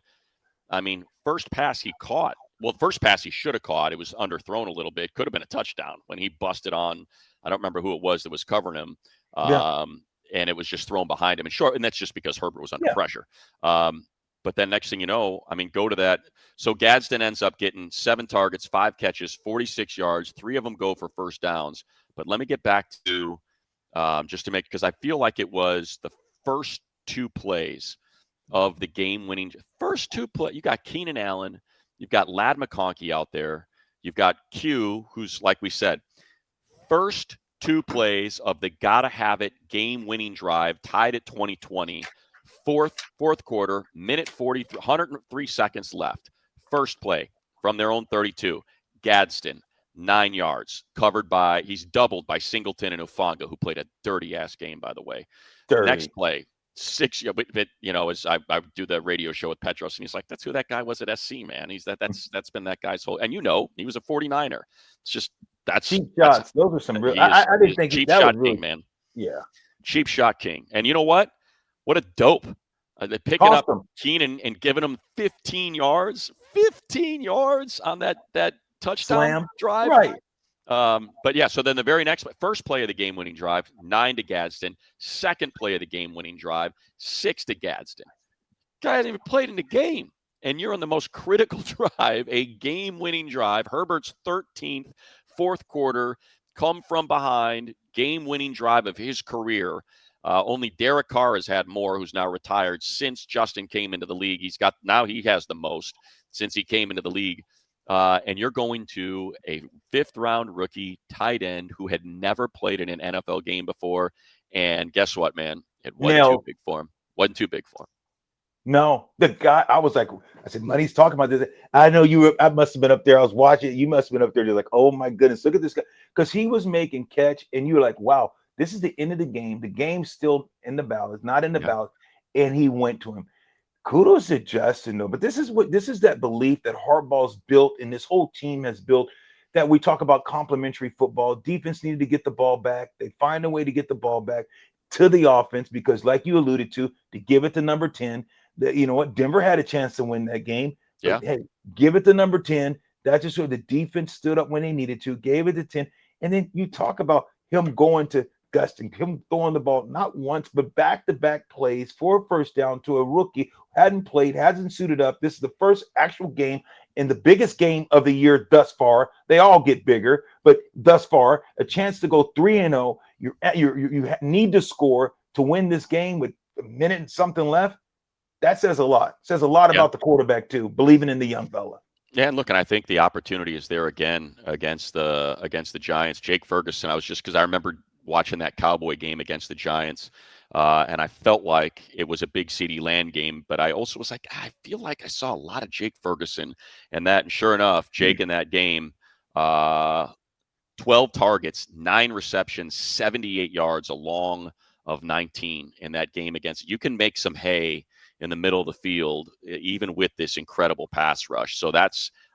I mean, first pass he caught. Well, first pass he should have caught. It was underthrown a little bit. Could have been a touchdown when he busted on. I don't remember who it was that was covering him. And it was just thrown behind him and short. And that's just because Herbert was under pressure. But then next thing you know, I mean, go to that. So Gadsden ends up getting 7 targets, 5 catches, 46 yards. 3 of them go for first downs. But let me get back to just to make, because I feel like it was the first 2 plays of the game-winning. First 2 play. You got Keenan Allen. You've got Ladd McConkey out there. You've got Q, who's, like we said, first 2 plays of the gotta-have-it game-winning drive, tied at 2020. Fourth quarter, minute 40, 103 seconds left. First play from their own 32. Gadsden, 9 yards, he's doubled by Singleton and Ufanga, who played a dirty-ass game, by the way. Next play, 6 years, but as I do the radio show with Petros, and he's like, that's who that guy was at SC, man. That's been that guy's whole, and he was a 49er. It's just, that's cheap shots. Those are some real, I didn't think cheap that shot was really, king, man. Yeah. Cheap shot king. And you know what? What a dope. They're picking up Keenan and giving him 15 yards on that touchdown drive. Right. But yeah, so then the very next first play of the game-winning drive, 9 to Gadsden. Second play of the game-winning drive, 6 to Gadsden. Guy hasn't even played in the game, and you're on the most critical drive, a game-winning drive. Herbert's 13th, fourth quarter, come from behind, game-winning drive of his career. Only Derek Carr has had more, who's now retired since Justin came into the league. He has the most since he came into the league. And you're going to a 5th-round rookie tight end who had never played in an NFL game before. And guess what, man? It wasn't too Now, big for him. Wasn't too big for him. no, the guy, I was like, I said, Money's talking about this. I know I must have been up there. I was watching it. You must have been up there. You're like, oh my goodness, look at this guy. Because he was making catch, and you were like, wow, this is the end of the game. The game's still in the ballot, not in the Yeah. ballot. And he went to him. Kudos to Justin, though. But this is that belief that Harbaugh's built and this whole team has built, that we talk about complementary football. Defense needed to get the ball back. They find a way to get the ball back to the offense because, like you alluded to give it to number 10. You know what? Denver had a chance to win that game. But hey, give it to number 10. That's just where the defense stood up when they needed to, gave it to 10. And then you talk about him going to Gusting, him throwing the ball not once, but back-to-back plays for a first down to a rookie who hadn't played, hasn't suited up. This is the first actual game in the biggest game of the year thus far. They all get bigger, but thus far, a chance to go 3-0. You need to score to win this game with a minute and something left. That says a lot. It says a lot about the quarterback too, believing in the young fella. Yeah, and look, and I think the opportunity is there again against the Giants. Jake Ferguson, because I remember watching that Cowboy game against the Giants, and I felt like it was a big CeeDee Lamb game, but I also was like, I feel like I saw a lot of Jake Ferguson and that, and sure enough, Jake in that game, 12 targets, 9 receptions, 78 yards, a long of 19 in that game against. You can make some hay in the middle of the field, even with this incredible pass rush. So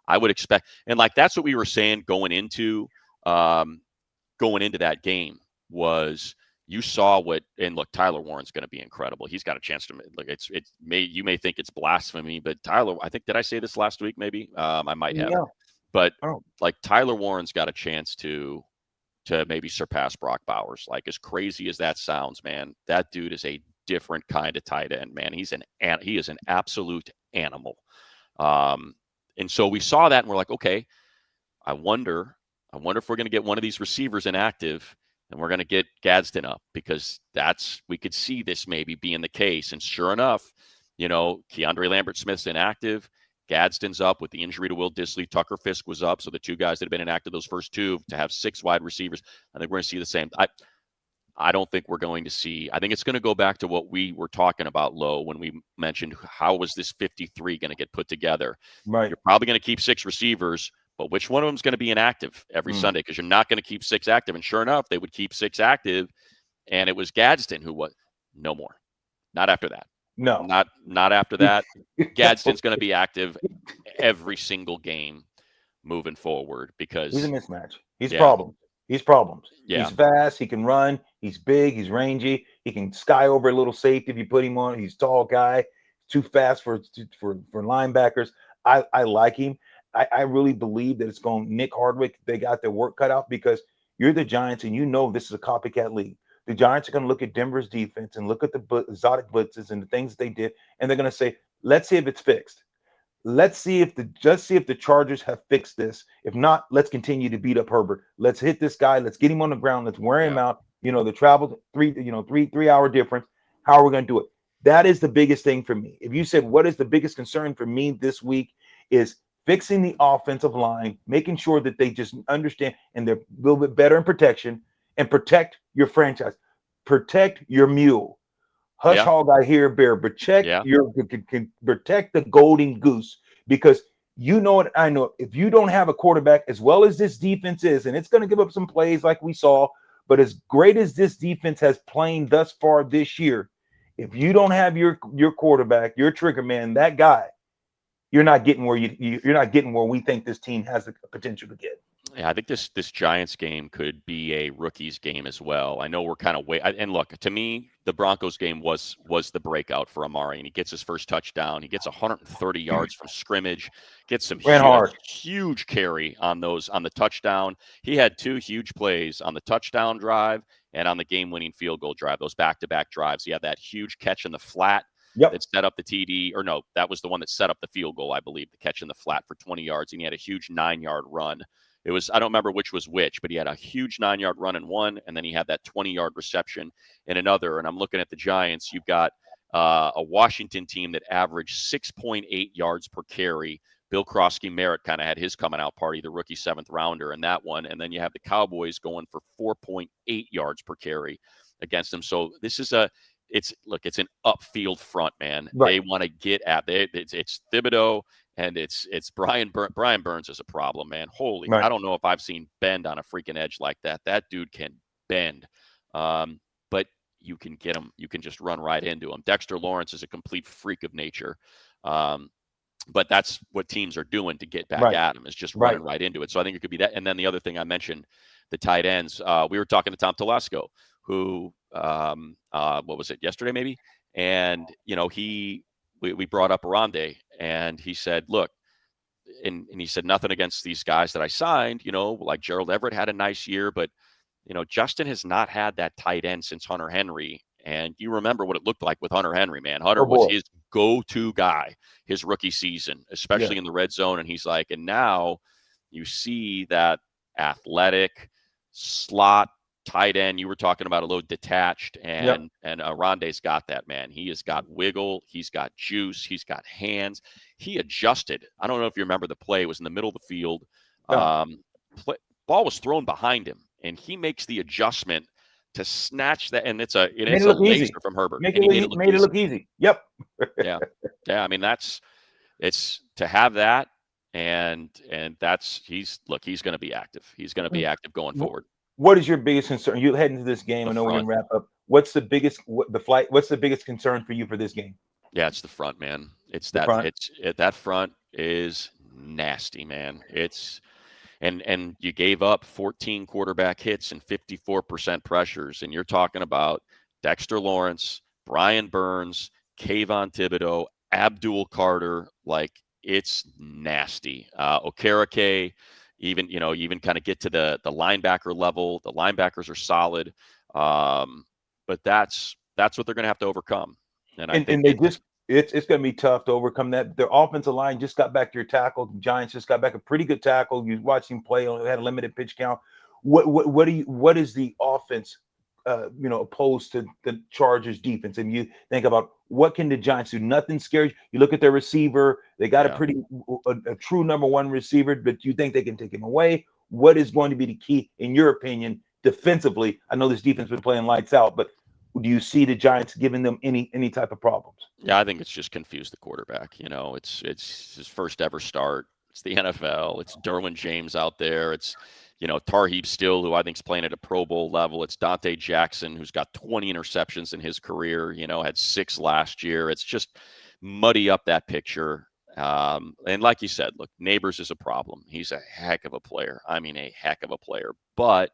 I would expect, and like that's what we were saying going into that game was you saw and look, Tyler Warren's going to be incredible. He's got a chance to look. You may think it's blasphemy, but Tyler, I think, did I say this last week? Maybe I might have, but like Tyler Warren's got a chance to maybe surpass Brock Bowers. Like, as crazy as that sounds, man, that dude is a different kind of tight end, man. He is an absolute animal. And so we saw that and we're like, okay, I wonder if we're going to get one of these receivers inactive and we're going to get Gadsden up, because we could see this maybe being the case. And sure enough, Keandre Lambert-Smith's inactive. Gadsden's up with the injury to Will Dissly. Tucker Fisk was up. So the two guys that have been inactive, those first two, to have 6 wide receivers, I think we're going to see the same. I don't think we're going to see. I think it's going to go back to what we were talking about, Lo, when we mentioned how was this 53 going to get put together. Right. You're probably going to keep 6 receivers, but which one of them is going to be inactive every Sunday? Because you're not going to keep 6 active. And sure enough, they would keep 6 active. And it was Gadsden who was no more. Not after that. No. Not after that. Gadsden's going to be active every single game moving forward because he's a mismatch. He's problems. He's problems. Yeah. He's fast. He can run. He's big. He's rangy. He can sky over a little safety if you put him on. He's a tall guy. Too fast for linebackers. I like him. I really believe that it's going Nick Hardwick. They got their work cut out because you're the Giants and this is a copycat league. The Giants are going to look at Denver's defense and look at the exotic blitzes and the things they did, and they're going to say, let's see if it's fixed. Let's see if the Chargers have fixed this. If not, let's continue to beat up Herbert. Let's hit this guy. Let's get him on the ground. Let's wear him out. The travel 3-hour difference. How are we going to do it? That is the biggest thing for me. If you said what is the biggest concern for me this week is fixing the offensive line, making sure that they just understand and they're a little bit better in protection and protect your franchise, protect your mule. Hush hog, I hear bear. Protect protect the golden goose, because you know what I know. If you don't have a quarterback as well as this defense is, and it's going to give up some plays like we saw, but as great as this defense has played thus far this year, if you don't have your quarterback, your trigger man, that guy, you're not getting where you're not getting where we think this team has the potential to get. Yeah, I think this Giants game could be a rookies game as well. I know we're kind of and look, to me, the Broncos game was the breakout for Omarion. He gets his first touchdown. He gets 130 yards from scrimmage. Gets some huge carry on the touchdown. He had 2 huge plays on the touchdown drive and on the game-winning field goal drive. Those back-to-back drives. He had that huge catch in the flat that set up the TD. Or no, that was the one that set up the field goal, I believe. The catch in the flat for 20 yards, and he had a huge 9-yard run It was, I don't remember which was which, but he had a huge 9-yard run in one, and then he had that 20-yard reception in another. And I'm looking at the Giants. You've got a Washington team that averaged 6.8 yards per carry. Bill Krosky Merritt kind of had his coming out party, the rookie 7th rounder in that one. And then you have the Cowboys going for 4.8 yards per carry against them. So this is it's an upfield front, man. Right. They want to get at it's Thibodeau and it's Brian Burns is a problem, man. Holy, Right. I don't know if I've seen bend on a freaking edge like that. That dude can bend. But you can get him. You can just run right into him. Dexter Lawrence is a complete freak of nature. But that's what teams are doing to get back Right. at him, is just Right. running right into it. So I think it could be that. And then the other thing I mentioned, the tight ends. We were talking to Tom Telesco, who what was it, yesterday maybe? And we brought up Oronde, and he said, look, and he said nothing against these guys that I signed. Like Gerald Everett had a nice year, but Justin has not had that tight end since Hunter Henry. And you remember what it looked like with Hunter Henry, man. Hunter Oh was boy. his go-to guy his rookie season, Yeah. especially in the red zone. And he's like, and now you see that athletic slot tight end you were talking about, a little detached, Yep. and Ronde's got that, man. He has got wiggle, he's got juice, he's got hands. He adjusted. I don't know if you remember the play. It was in the middle of the field. Yeah. Ball was thrown behind him, and he makes the adjustment to snatch that, and it's a Made it a look laser easy. from Herbert, Make and he made it it look made it easy. look easy. Yep. Yeah, yeah. I mean, it's to have that, and he's going to be active. He's going to be active going forward. What is your biggest concern? You head into this game. The I know we're front. gonna wrap up. What's the biggest What's the biggest concern for you for this game? Yeah, it's the front, man. The front. That front is nasty, man. And you gave up 14 quarterback hits and 54% pressures, and you're talking about Dexter Lawrence, Brian Burns, Kayvon Thibodeau, Abdul Carter. Like, it's nasty. Okereke, even you even kind of get to the linebacker level. The linebackers are solid, but that's what they're going to have to overcome. And I think And they just it's going to be tough to overcome that. Their offensive line just got back your tackle. The Giants just got back a pretty good tackle. You watched him play. Only had a limited pitch count. What is the offense? Opposed to the Chargers defense, and you think about what can the Giants do? Nothing scary. You look at their receiver; they got yeah. a true number one receiver, but you think they can take him away? What is going to be the key, in your opinion, defensively? I know this defense been playing lights out, but do you see the Giants giving them any type of problems? Yeah, I think it's just confused the quarterback. It's his first ever start. It's the NFL. It's Derwin James out there. It's Tarheeb Still, who I think is playing at a Pro Bowl level. It's Dante Jackson, who's got 20 interceptions in his career. Had 6 last year. It's just muddy up that picture. And like you said, look, Nabers is a problem. He's a heck of a player. I mean, a heck of a player. But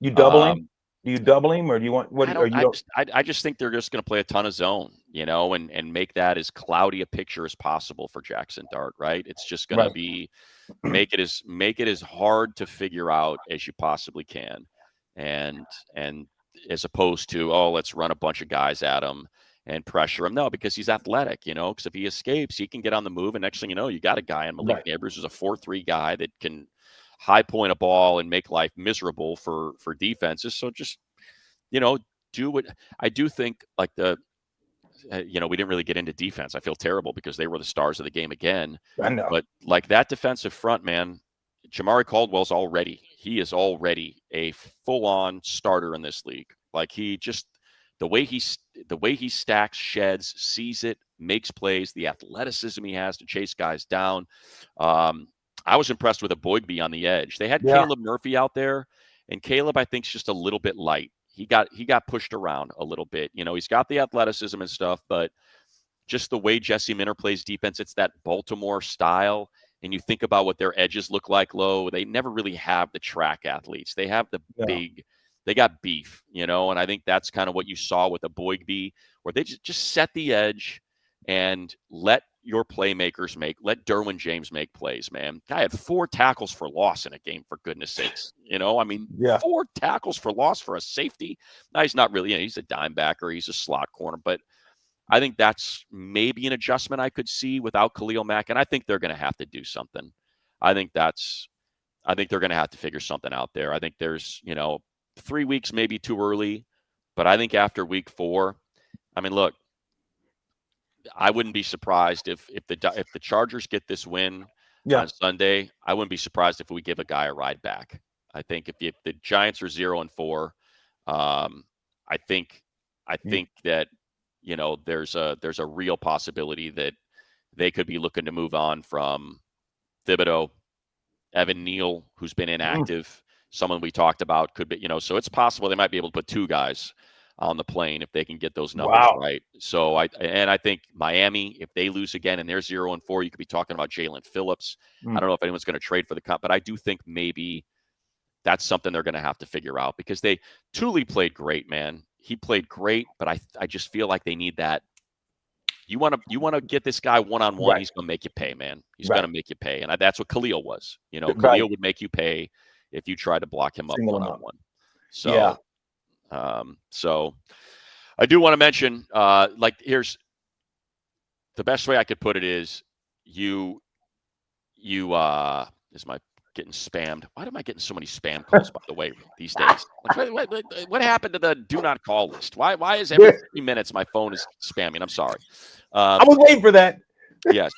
You double him? um, Do you double him, or do you want what? I Or don't. you don't? I just think they're just going to play a ton of zone, and make that as cloudy a picture as possible for Jaxson Dart. Right? It's just going to Right. be make it as hard to figure out as you possibly can, and as opposed to, oh, let's run a bunch of guys at him and pressure him. No, because he's athletic. Because if he escapes, he can get on the move, and next thing you know, you got a guy in Malik Right. Nabers who's a 4-3 guy that can high point a ball and make life miserable for defenses. So just do what I do think. Like we didn't really get into defense. I feel terrible because they were the stars of the game again. I know. But like that defensive front, man, Jamari he is already a full-on starter in this league. Like the way he stacks, sheds, sees it, makes plays, the athleticism he has to chase guys down. I was impressed with a Boygby on the edge. They had Yeah. Caleb Murphy out there, and Caleb, I think, is just a little bit light. He got pushed around a little bit. He's got the athleticism and stuff, but just the way Jesse Minter plays defense, it's that Baltimore style. And you think about what their edges look like low. They never really have the track athletes. They have Yeah. they got beef, and I think that's kind of what you saw with a Boygby, where they just set the edge and let your playmakers let Derwin James make plays, man. Guy had 4 tackles for loss in a game, for goodness sakes. I mean, Yeah. 4 tackles for loss for a safety. Now, he's not really, he's a dime backer, he's a slot corner, but I think that's maybe an adjustment I could see without Khalil Mack, and I think they're going to have to do something. I think that's I think they're going to have to figure something out there. I think there's 3 weeks maybe too early, but I think after week 4, I mean, look, I wouldn't be surprised if the Chargers get this win Yeah. on Sunday. I wouldn't be surprised if we give a guy a ride back. I think if the Giants are 0-4, I think that there's a real possibility that they could be looking to move on from Thibodeau, Evan Neal, who's been inactive, someone we talked about could be, so it's possible they might be able to put 2 guys on the plane if they can get those numbers Wow. right. So I think Miami, if they lose again and they're 0-4, you could be talking about Jalen Phillips. I don't know if anyone's going to trade for the cup, but I do think maybe that's something they're going to have to figure out because Thule played great, man. He played great, but I just feel like they need that. You want to get this guy one-on-one, Right. he's going to make you pay, man. He's Right. going to make you pay. And that's what Khalil was. Right. Khalil would make you pay if you tried to block him up Single him up. one-on-one. Yeah. So I do want to mention, here's the best way I could put it is you is my getting spammed. Why am I getting so many spam calls, by the way, these days? What happened to the do not call list? Why is every 3 minutes my phone is spamming? I'm sorry. I was waiting for that. Yes.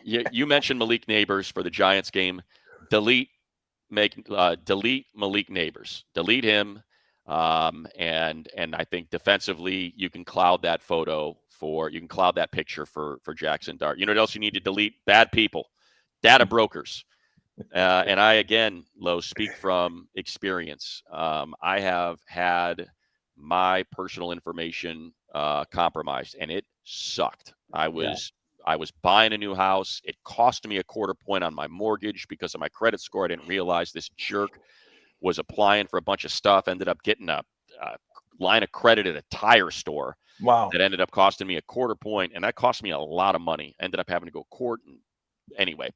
You mentioned Malik Nabers for the Giants game. Delete Malik Nabers. Delete him. And I think defensively you can cloud that picture for Jaxson Dart. You know what else you need to delete? Bad people, data brokers. And I, again, Lo, speak from experience. I have had my personal information compromised, and it sucked. I was buying a new house. It cost me a 1/4 point on my mortgage because of my credit score. I didn't realize this jerk was applying for a bunch of stuff, ended up getting a line of credit at a tire store. Wow. That ended up costing me a 1/4 point, and that cost me a lot of money. Ended up having to go court. And anyway,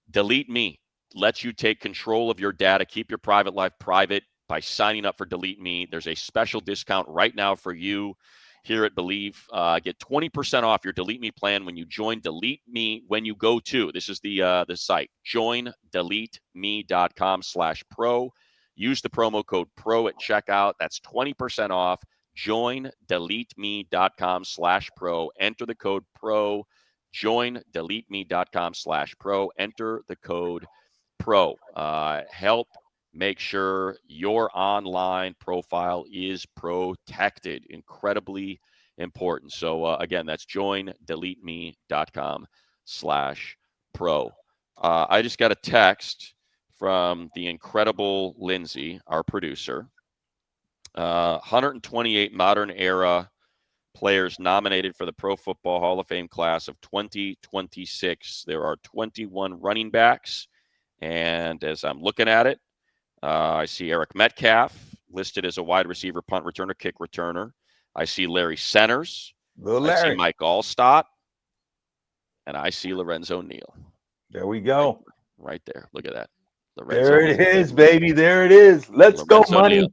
Delete Me lets you take control of your data, keep your private life private by signing up for Delete Me. There's a special discount right now for you here at Believe. Get 20% off your Delete Me plan when you join Delete Me when you go to, this is the site, joindeleteme.com/pro. Use the promo code PRO at checkout. That's 20% off. Joindeleteme.com/pro. Enter the code PRO. Joindeleteme.com/pro. Enter the code PRO. Help make sure your online profile is protected. Incredibly important. So again, that's joindeleteme.com/pro. I just got a text from the incredible Lindsay, our producer. 128 modern era players nominated for the Pro Football Hall of Fame class of 2026. There are 21 running backs. And as I'm looking at it, I see Eric Metcalf listed as a wide receiver, punt returner, kick returner. I see Larry Centers. I see Mike Allstott. And I see Lorenzo Neal. There we go. Right there. Look at that. Lorenzo there it is, baby. There it is. Let's Lorenzo go, money.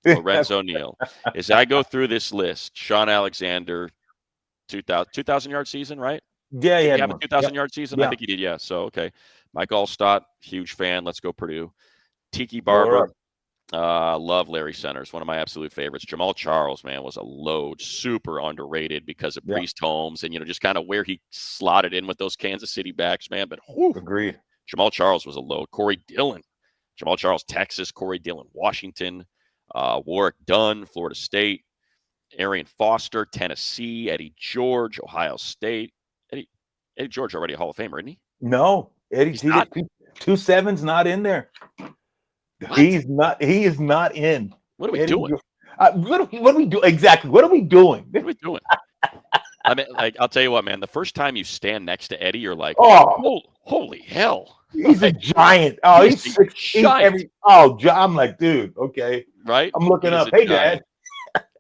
Lorenzo Neal. As I go through this list, Sean Alexander, 2,000-yard season, right? Yeah, he had a 2,000-yard season? Yeah. I think he did, yeah. So, okay. Mike Allstott, huge fan. Let's go Purdue. Tiki Barber, love Larry Centers, one of my absolute favorites. Jamal Charles, man, was a load, super underrated because of Priest Holmes and, just kind of where he slotted in with those Kansas City backs, man. But, agreed. Jamal Charles was a load. Corey Dillon, Jamal Charles, Texas. Corey Dillon, Washington. Warwick Dunn, Florida State. Arian Foster, Tennessee. Eddie George, Ohio State. Eddie George already a Hall of Famer, isn't he? No, Eddie, he not. 2.7's not in there. What? He is not in. What are we doing? What are we doing? Exactly. What are we doing? What are we doing? I mean, I'll tell you what, man. The first time you stand next to Eddie, you're like, holy hell. He's a giant. Oh, he's 6'8". I'm like, dude, okay. Right? I'm looking up. Hey, Dad.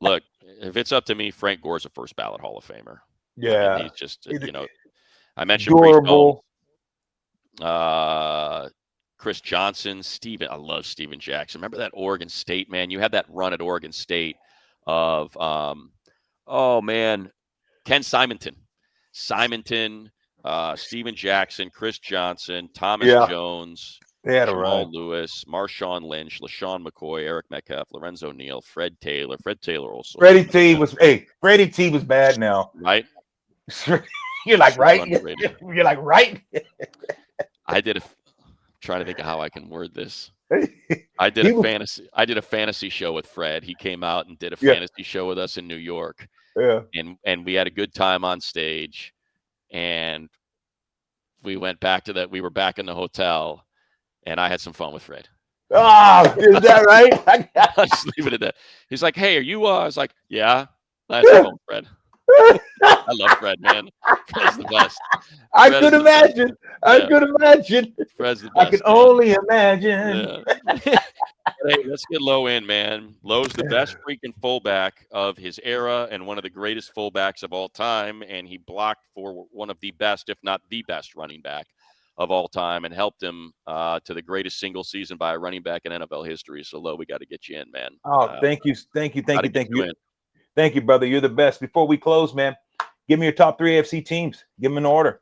Look, if it's up to me, Frank Gore's a first ballot Hall of Famer. Yeah. I mean, he's just, I mentioned Chris Johnson, Steven. I love Steven Jackson. Remember that Oregon State, man? You had that run at Oregon State of, Ken Simonton, Steven Jackson, Chris Johnson, Thomas Jones. They had a run. Jamal Lewis, Marshawn Lynch, LaShawn McCoy, Eric Metcalf, Lorenzo Neal, Fred Taylor. Fred Taylor also Freddie looked T bad, was Freddie T was bad now. right? You're like, Super right? underrated. You're like, right? I did trying to think of how I can word this. He was, I did a fantasy show with Fred. He came out and did a yeah, fantasy show with us in New York, yeah. and we had a good time on stage. And we went back to that. We were back in the hotel, and I had some fun with Fred. Oh, is that right? I'll just leave it at that. He's like, "Hey, are you?" I was like, "Yeah." I had some fun with Fred. I love Fred, man. Fred's the best. I Fred is could the best. imagine. I Yeah, could imagine. Fred's the I can best, man. only imagine. Yeah. Hey, let's get Low in, man. Low's the best freaking fullback of his era and one of the greatest fullbacks of all time. And he blocked for one of the best, if not the best, running back of all time and helped him to the greatest single season by a running back in NFL history. So, Low, we got to get you in, man. Oh, thank you, thank you, Got thank to you, get thank you you, in. thank you, brother. You're the best. Before we close, man, give me your top 3 AFC teams. Give them in order.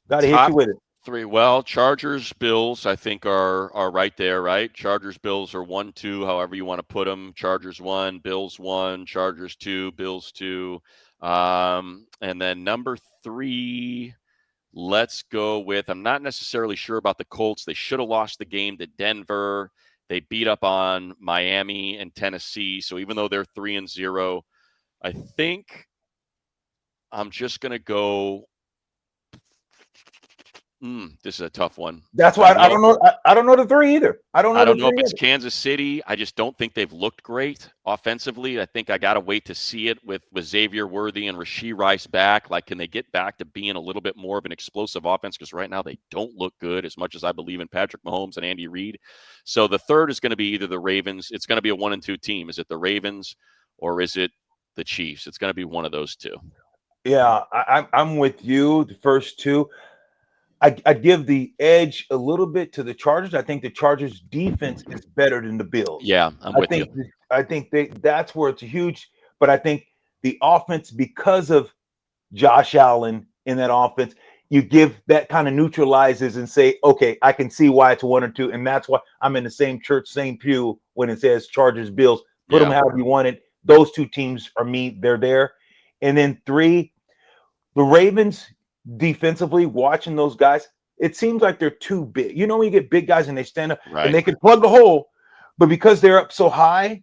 Got to hit Top you with it. 3. Well, Chargers, Bills, I think are right there, right? Chargers, Bills are 1, 2, however you want to put them. Chargers 1, Bills 1, Chargers 2, Bills 2. And then number 3, let's go with, I'm not necessarily sure about the Colts. They should have lost the game to Denver. They beat up on Miami and Tennessee. So even though they're 3-0, I think I'm just going to go. This is a tough one. That's I why don't I know. don't know. I don't know the 3 either. I don't know I the don't know if 3 it's either. Kansas City. I just don't think they've looked great offensively. I think I got to wait to see it with Xavier Worthy and Rashee Rice back. Like, can they get back to being a little bit more of an explosive offense? Because right now they don't look good as much as I believe in Patrick Mahomes and Andy Reid. So the third is going to be either the Ravens. It's going to be a 1-2 team. Is it the Ravens or is it the Chiefs? It's going to be one of those two. Yeah, I'm with you. The first 2. I give the edge a little bit to the Chargers. I think the Chargers defense is better than the Bills. Yeah, I'm with you. I think that's where it's huge. But I think the offense, because of Josh Allen in that offense, you give that kind of neutralizes and say, okay, I can see why it's 1 or 2, and that's why I'm in the same church, same pew when it says Chargers, Bills. Put them Yeah. however you want it. Those 2 teams are me. They're there. And then 3, the Ravens defensively, watching those guys, it seems like they're too big. You know, when you get big guys and they stand up and Right. they can plug the hole, but because they're up so high,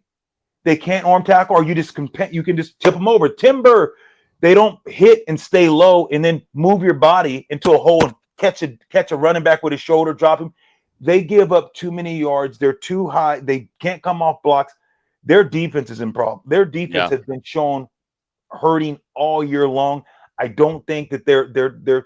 they can't arm tackle, or you can just tip them over. Timber, they don't hit and stay low and then move your body into a hole and catch a running back with his shoulder, drop him. They give up too many yards. They're too high. They can't come off blocks. Their defense is in problem. Their defense has been shown hurting all year long. I don't think that they're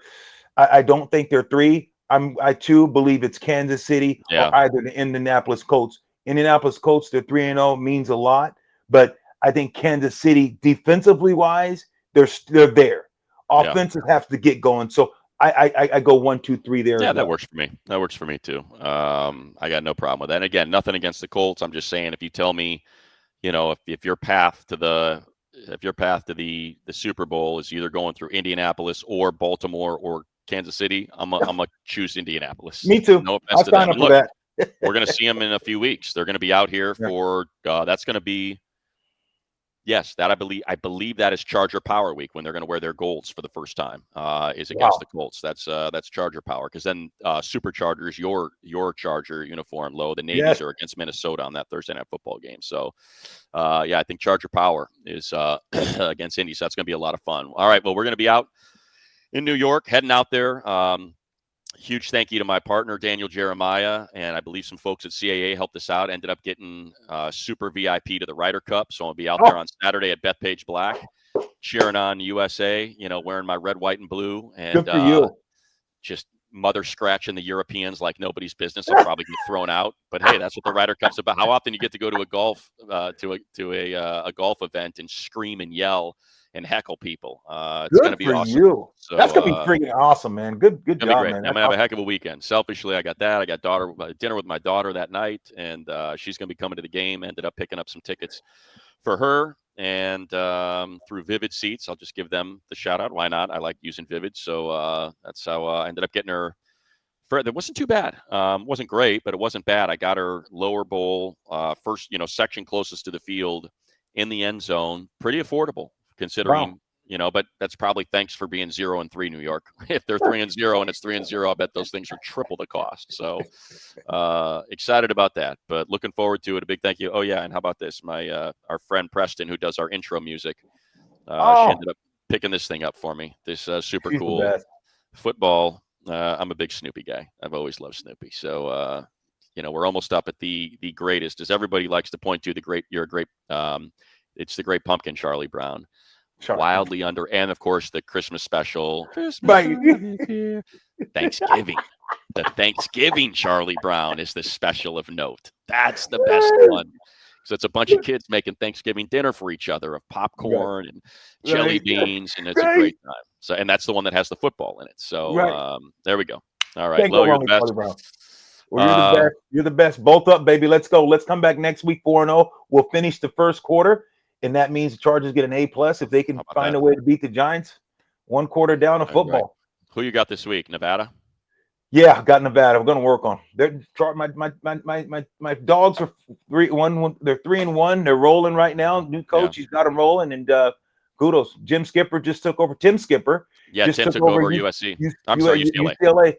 I don't think they're 3. I too believe it's Kansas City or either the Indianapolis Colts. Indianapolis Colts, they're 3-0, means a lot, but I think Kansas City defensively wise, they're there. Offensive has to get going. So I go 1, 2, 3 there. Yeah, as well. that works for me. That works for me too. I got no problem with that. And again, nothing against the Colts. I'm just saying, if you tell me, if your path to the Super Bowl is either going through Indianapolis or Baltimore or Kansas City, I'm gonna choose Indianapolis. Me too. No offense I'll to sign them. up And for look, that. we're gonna see them in a few weeks. They're gonna be out here for that's gonna be. Yes, that I believe that is Charger Power Week when they're going to wear their golds for the first time. Is against the Colts. That's Charger Power, because then Superchargers, your Charger uniform, Low. The Navies are against Minnesota on that Thursday night football game. So I think Charger Power is against Indy. So that's going to be a lot of fun. All right, well, we're going to be out in New York, heading out there. Huge thank you to my partner, Daniel Jeremiah, and I believe some folks at CAA helped us out. Ended up getting super VIP to the Ryder Cup. So I'll be out there on Saturday at Bethpage Black, cheering on USA, wearing my red, white, and blue. And good for you. Just mother scratching the Europeans like nobody's business. I'll probably get thrown out. But hey, that's what the Ryder Cup's about. How often you get to go to a golf a golf event and scream and yell and heckle people? It's going to be awesome. You. So, that's going to be freaking awesome, man. Good job, man. I'm going to have a heck of a weekend. Selfishly, I got that. I got dinner with my daughter that night, and she's going to be coming to the game. Ended up picking up some tickets for her, and through Vivid Seats. I'll just give them the shout out. Why not? I like using Vivid. So that's how I ended up getting her That wasn't too bad. Wasn't great, but it wasn't bad. I got her lower bowl, first, section closest to the field in the end zone. Pretty affordable considering, Wow. But that's probably thanks for being 0-3, New York. If they're 3-0 and it's 3-0, I bet those things are triple the cost. So excited about that, but looking forward to it. A big thank you. Oh yeah, and how about this? My our friend Preston, who does our intro music, she ended up picking this thing up for me. This super She's the cool best. football. I'm a big Snoopy guy. I've always loved Snoopy. So, we're almost up at the greatest, as everybody likes to point to, the great, you're a great, it's the great pumpkin, Charlie Brown. Wildly under, and of course, the Christmas special. Christmas Right. time is here. Thanksgiving. The Thanksgiving Charlie Brown is the special of note. That's the best one. So it's a bunch of kids making Thanksgiving dinner for each other of popcorn and jelly beans, and it's a great time. So, and that's the one that has the football in it. So there we go. All right, Can't go Lo, you're wrong the with best. Charlie Brown. Well, you're the best. You're the best. Bolt up, baby. Let's go. Let's come back next week 4-0. We'll finish the first quarter, and that means the Chargers get an A+ if they can find a way to beat the Giants. 1 quarter down of football. Right. Who you got this week? Nevada? Yeah, got Nevada. We're going to work on. My dogs are 3-1. They're 3-1. They're rolling right now. New coach, he's got them rolling, and kudos. Jim Skipper just took over. Tim Skipper. Yeah, just Tim took over USC. I'm sorry, UCLA. UCLA.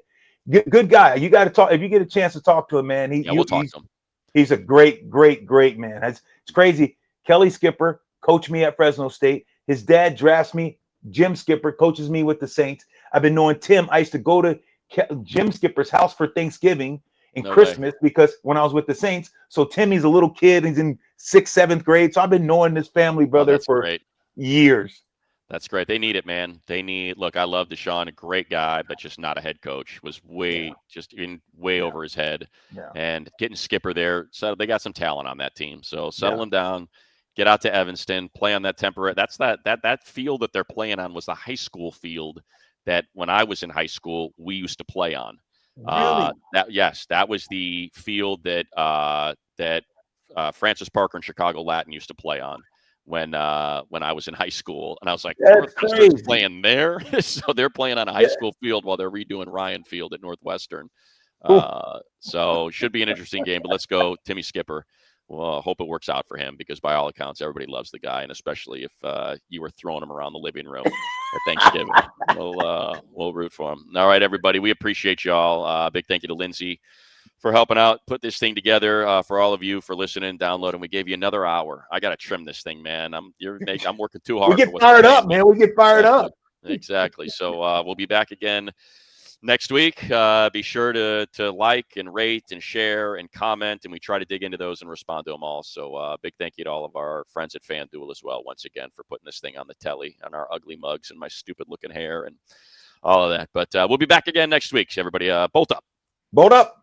Good guy. You got to talk if you get a chance to talk to him, man. We'll talk to him. He's a great man. It's crazy. Kelly Skipper coached me at Fresno State. His dad drafts me. Jim Skipper coaches me with the Saints. I've been knowing Tim. I used to go to Jim Skipper's house for Thanksgiving and Christmas because when I was with the Saints. So Timmy's a little kid. He's in 6th, 7th grade. So I've been knowing this family, brother, for years. That's great. They need it, man. Look, I love Deshaun, a great guy, but just not a head coach. Was way over his head. Yeah. And getting Skipper there, so they got some talent on that team. So settle him down, get out to Evanston, play on that temporary. That's that field that they're playing on was the high school field that when I was in high school we used to play on. Really? That was the field that Francis Parker and Chicago Latin used to play on when I was in high school, and I was like, Northwestern's playing there, so they're playing on a high school field while they're redoing Ryan Field at Northwestern. So should be an interesting game. But let's go, Timmy Skipper. Well, hope it works out for him because by all accounts, everybody loves the guy, and especially if you were throwing him around the living room at Thanksgiving, we'll root for him. All right, everybody, we appreciate y'all. Big thank you to Lindsay for helping out, put this thing together, for all of you for listening, downloading. We gave you another hour. I got to trim this thing, man. I'm working too hard. We get fired up, man. We get fired up. Exactly. So we'll be back again next week. Be sure to like and rate and share and comment, and we try to dig into those and respond to them all. So big thank you to all of our friends at FanDuel as well, once again, for putting this thing on the telly, on our ugly mugs and my stupid looking hair and all of that. But we'll be back again next week. Everybody, bolt up. Bolt up.